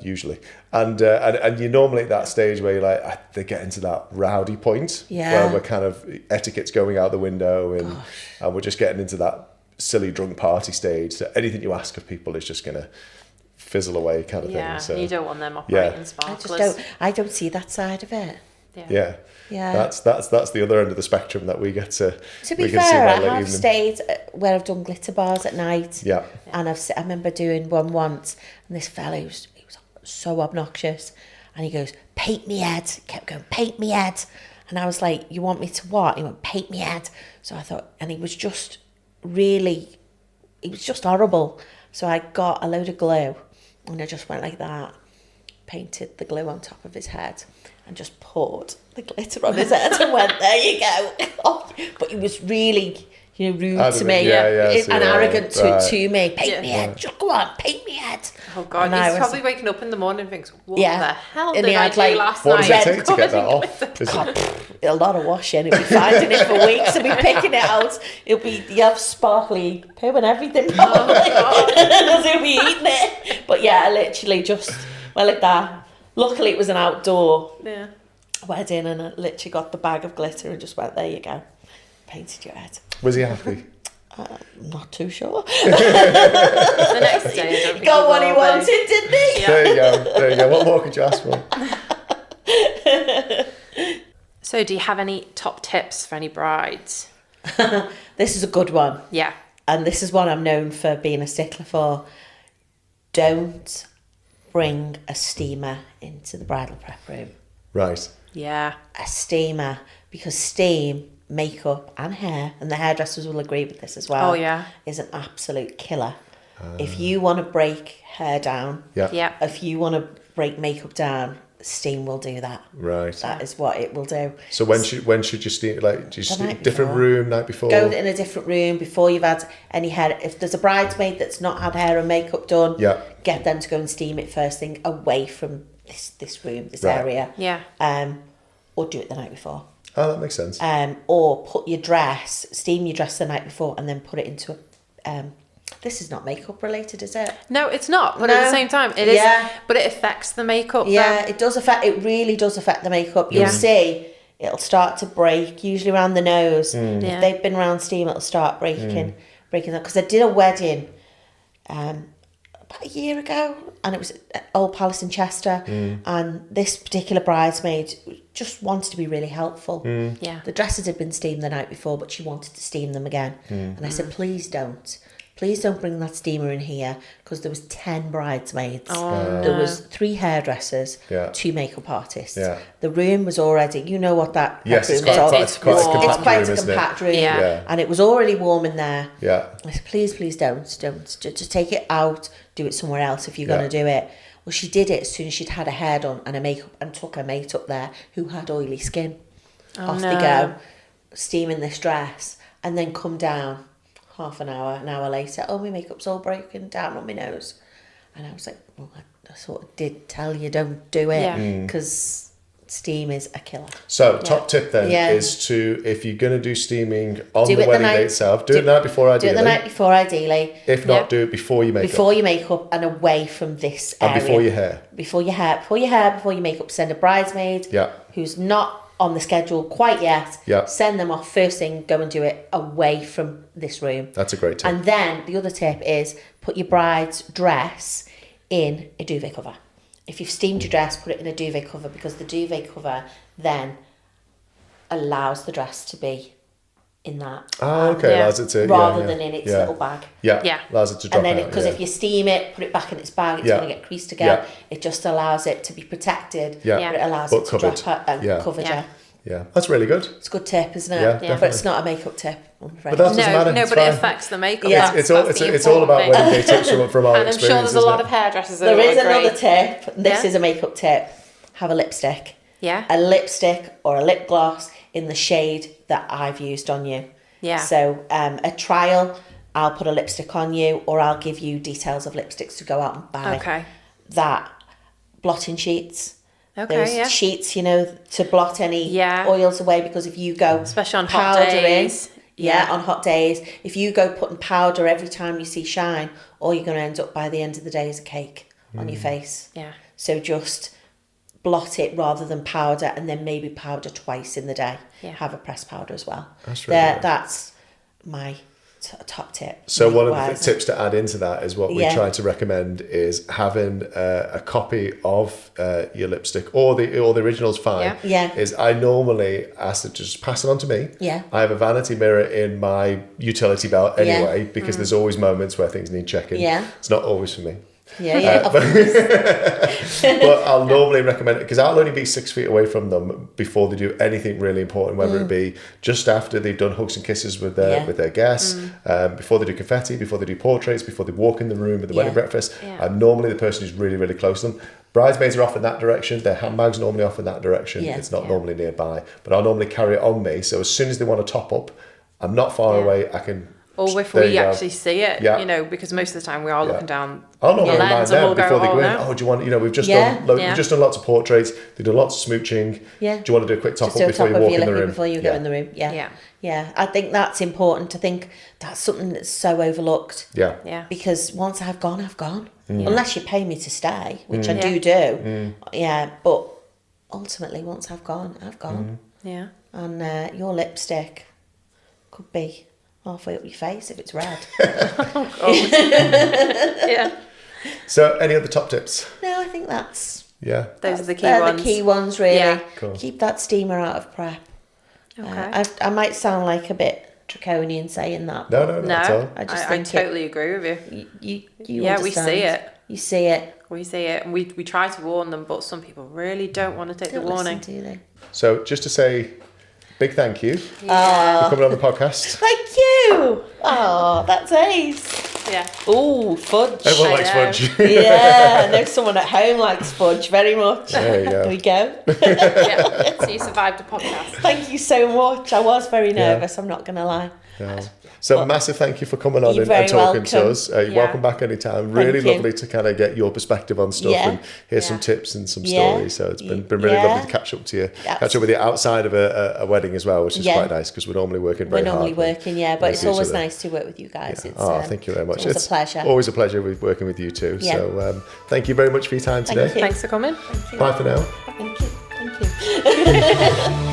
usually, and you're normally at that stage where you're like, they get into that rowdy point, where we're kind of etiquette's going out the window, and we're just getting into that silly drunk party stage. So anything you ask of people is just gonna fizzle away, kind of thing. So you don't want them operating sparklers. I don't see that side of it. Yeah. That's the other end of the spectrum that we get to. To be fair, I have stayed where I've done glitter bars at night. Yeah. And I remember doing one once, and this fella, he was so obnoxious, and he goes, "Paint me head." Kept going, "Paint me head," and I was like, "You want me to what?" He went, "Paint me head." So I thought, and he was just horrible. So I got a load of glue, and I just went like that, painted the glue on top of his head, and just poured the glitter on his head and went, "There you go." But he was really, rude to me and arrogant to me. "Paint me head. Just go on, paint me head." Oh God, he's probably waking up in the morning and thinks, "What the hell did I do last night?" What does it take to get that off? A lot of washing. He'll be finding it for weeks. He'll be picking it out. You have sparkly poo and everything. He'll be eating it. But yeah, I literally just went like that. Luckily, it was an outdoor wedding, and I literally got the bag of glitter and just went, "There you go, painted your head." Was he happy? I'm not too sure. The next day, I don't think got what he wanted, didn't he? Yeah. There you go. What more could you ask for? So, do you have any top tips for any brides? This is a good one. Yeah. And this is one I'm known for being a stickler for. Don't bring a steamer into the bridal prep room. Right. Yeah. A steamer, because steam, makeup and hair, and the hairdressers will agree with this as well, is an absolute killer. If you want to break hair down, if you want to break makeup down, steam will do that. Right. That is what it will do. So when should you steam? Like, do you steam different room night before? Go in a different room before you've had any hair. If there's a bridesmaid that's not had hair and makeup done, get them to go and steam it first thing away from this room, this area. Yeah. Or do it the night before. Oh, that makes sense. Or steam your dress the night before, and then put it into a. This is not makeup related, is it? No, it's not. But at the same time, it is. But it affects the makeup. Yeah, it does affect. It really does affect the makeup. You'll see it'll start to break, usually around the nose. If they've been around steam, it'll start breaking that. Because I did a wedding about a year ago, and it was at Old Palace in Chester, and this particular bridesmaid just wanted to be really helpful. The dresses had been steamed the night before, but she wanted to steam them again. And I said, please don't bring that steamer in here, because there was 10 bridesmaids. There was 3 hairdressers, 2 makeup artists. The room was already, you know what that room is. It's quite a compact room. And it was already warm in there. I said, please don't. Just take it out, do it somewhere else if you're going to do it. Well, she did it as soon as she'd had her hair done and her makeup, and took her mate up there who had oily skin. Off they go, steaming this dress, and then come down half an hour later. Oh, my makeup's all broken down on my nose. And I was like, well, I sort of did tell you, don't do it, because steam is a killer. So top tip then is to, if you're going to do steaming on the wedding day itself, do it the night before ideally. Do it the night before ideally. If not, do it before your makeup. Before your makeup and away from this area. And before your hair. Before your makeup. Send a bridesmaid who's not on the schedule quite yet. Send them off first thing, go and do it away from this room. That's a great tip. And then the other tip is put your bride's dress in a duvet cover. If you've steamed your dress, put it in a duvet cover, because the duvet cover then allows the dress to be in that. Allows it to, rather than in its little bag. Allows it to drop and then out. Because if you steam it, put it back in its bag, it's going to get creased again. It just allows it to be protected, but it allows it to drop out and covered. Yeah, that's really good. It's a good tip, isn't it? Yeah, But it's not a makeup tip, I'm afraid. But that doesn't matter. No, but it affects the makeup. Yeah, it's all about wedding day tips from our experience. And I'm sure there's a lot of hairdressers that There is another tip. This is a makeup tip. Have a lipstick. Yeah. A lipstick or a lip gloss in the shade that I've used on you. Yeah. So a trial, I'll put a lipstick on you, or I'll give you details of lipsticks to go out and buy. Okay. That blotting sheets. Okay, Those sheets, you know, to blot any oils away, because if you go especially on hot days, on hot days, if you go putting powder every time you see shine, all you're going to end up by the end of the day is a cake on your face. Yeah. So just blot it rather than powder, and then maybe powder twice in the day. Yeah. Have a pressed powder as well. That's really good. That's my top tip. So one of the tips to add into that is what we try to recommend is having a copy of your lipstick, or the original's fine. Is I normally ask them to just pass it on to me. I have a vanity mirror in my utility belt anyway, because there's always moments where things need checking. It's not always for me. But I'll normally recommend it, because I'll only be 6 feet away from them before they do anything really important, whether it be just after they've done hugs and kisses with their guests, before they do confetti, before they do portraits, before they walk in the room at the wedding breakfast. I'm normally the person who's really, really close to them. Bridesmaids are off in that direction, their handbags normally off in that direction. It's not normally nearby, but I'll normally carry it on me, so as soon as they want to top up, I'm not far away, I can... Or if we actually see it, you know, because most of the time we are looking down I'll normally lens remind and we'll them before they go in, no. do you want, you know, we've just done lots of portraits, they've done lots of smooching, do you want to do a quick top up before you walk in the room? Before you go in the room, yeah. I think that's important. I think that's something that's so overlooked. Yeah. Because once I've gone, I've gone. Unless you pay me to stay, which I do. Yeah, but ultimately, once I've gone, I've gone. Yeah. And your lipstick could be halfway up your face if it's red. Yeah. So, any other top tips? No, I think that's... Those are the key they're ones. the key ones, really. Yeah. Cool. Keep that steamer out of prep. Okay. I might sound like a bit draconian saying that. No, not at all. I totally agree with you. You we see it. You see it. We see it, and we try to warn them, but some people really don't want to take the warning. Listen, do they? So, just to say, big thank you for coming on the podcast. Thank you. Oh, that's ace. Yeah. Oh, fudge. Everyone likes fudge. Yeah, I know someone at home likes fudge very much. There you go. There we go. So you survived the podcast. Thank you so much. I was very nervous, I'm not going to lie. Yeah. So massive thank you for coming on and talking to us. You're welcome back anytime. Really lovely to kind of get your perspective on stuff and hear some tips and some stories. So it's been really lovely to catch up with you outside of a wedding as well, which is quite nice, because we're normally working very hard. We're normally working, but it's always nice to work with you guys. It's, thank you very much. It's a pleasure. Always a pleasure working with you too. So thank you very much for your time today. Thanks for coming. Bye for now. Thank you.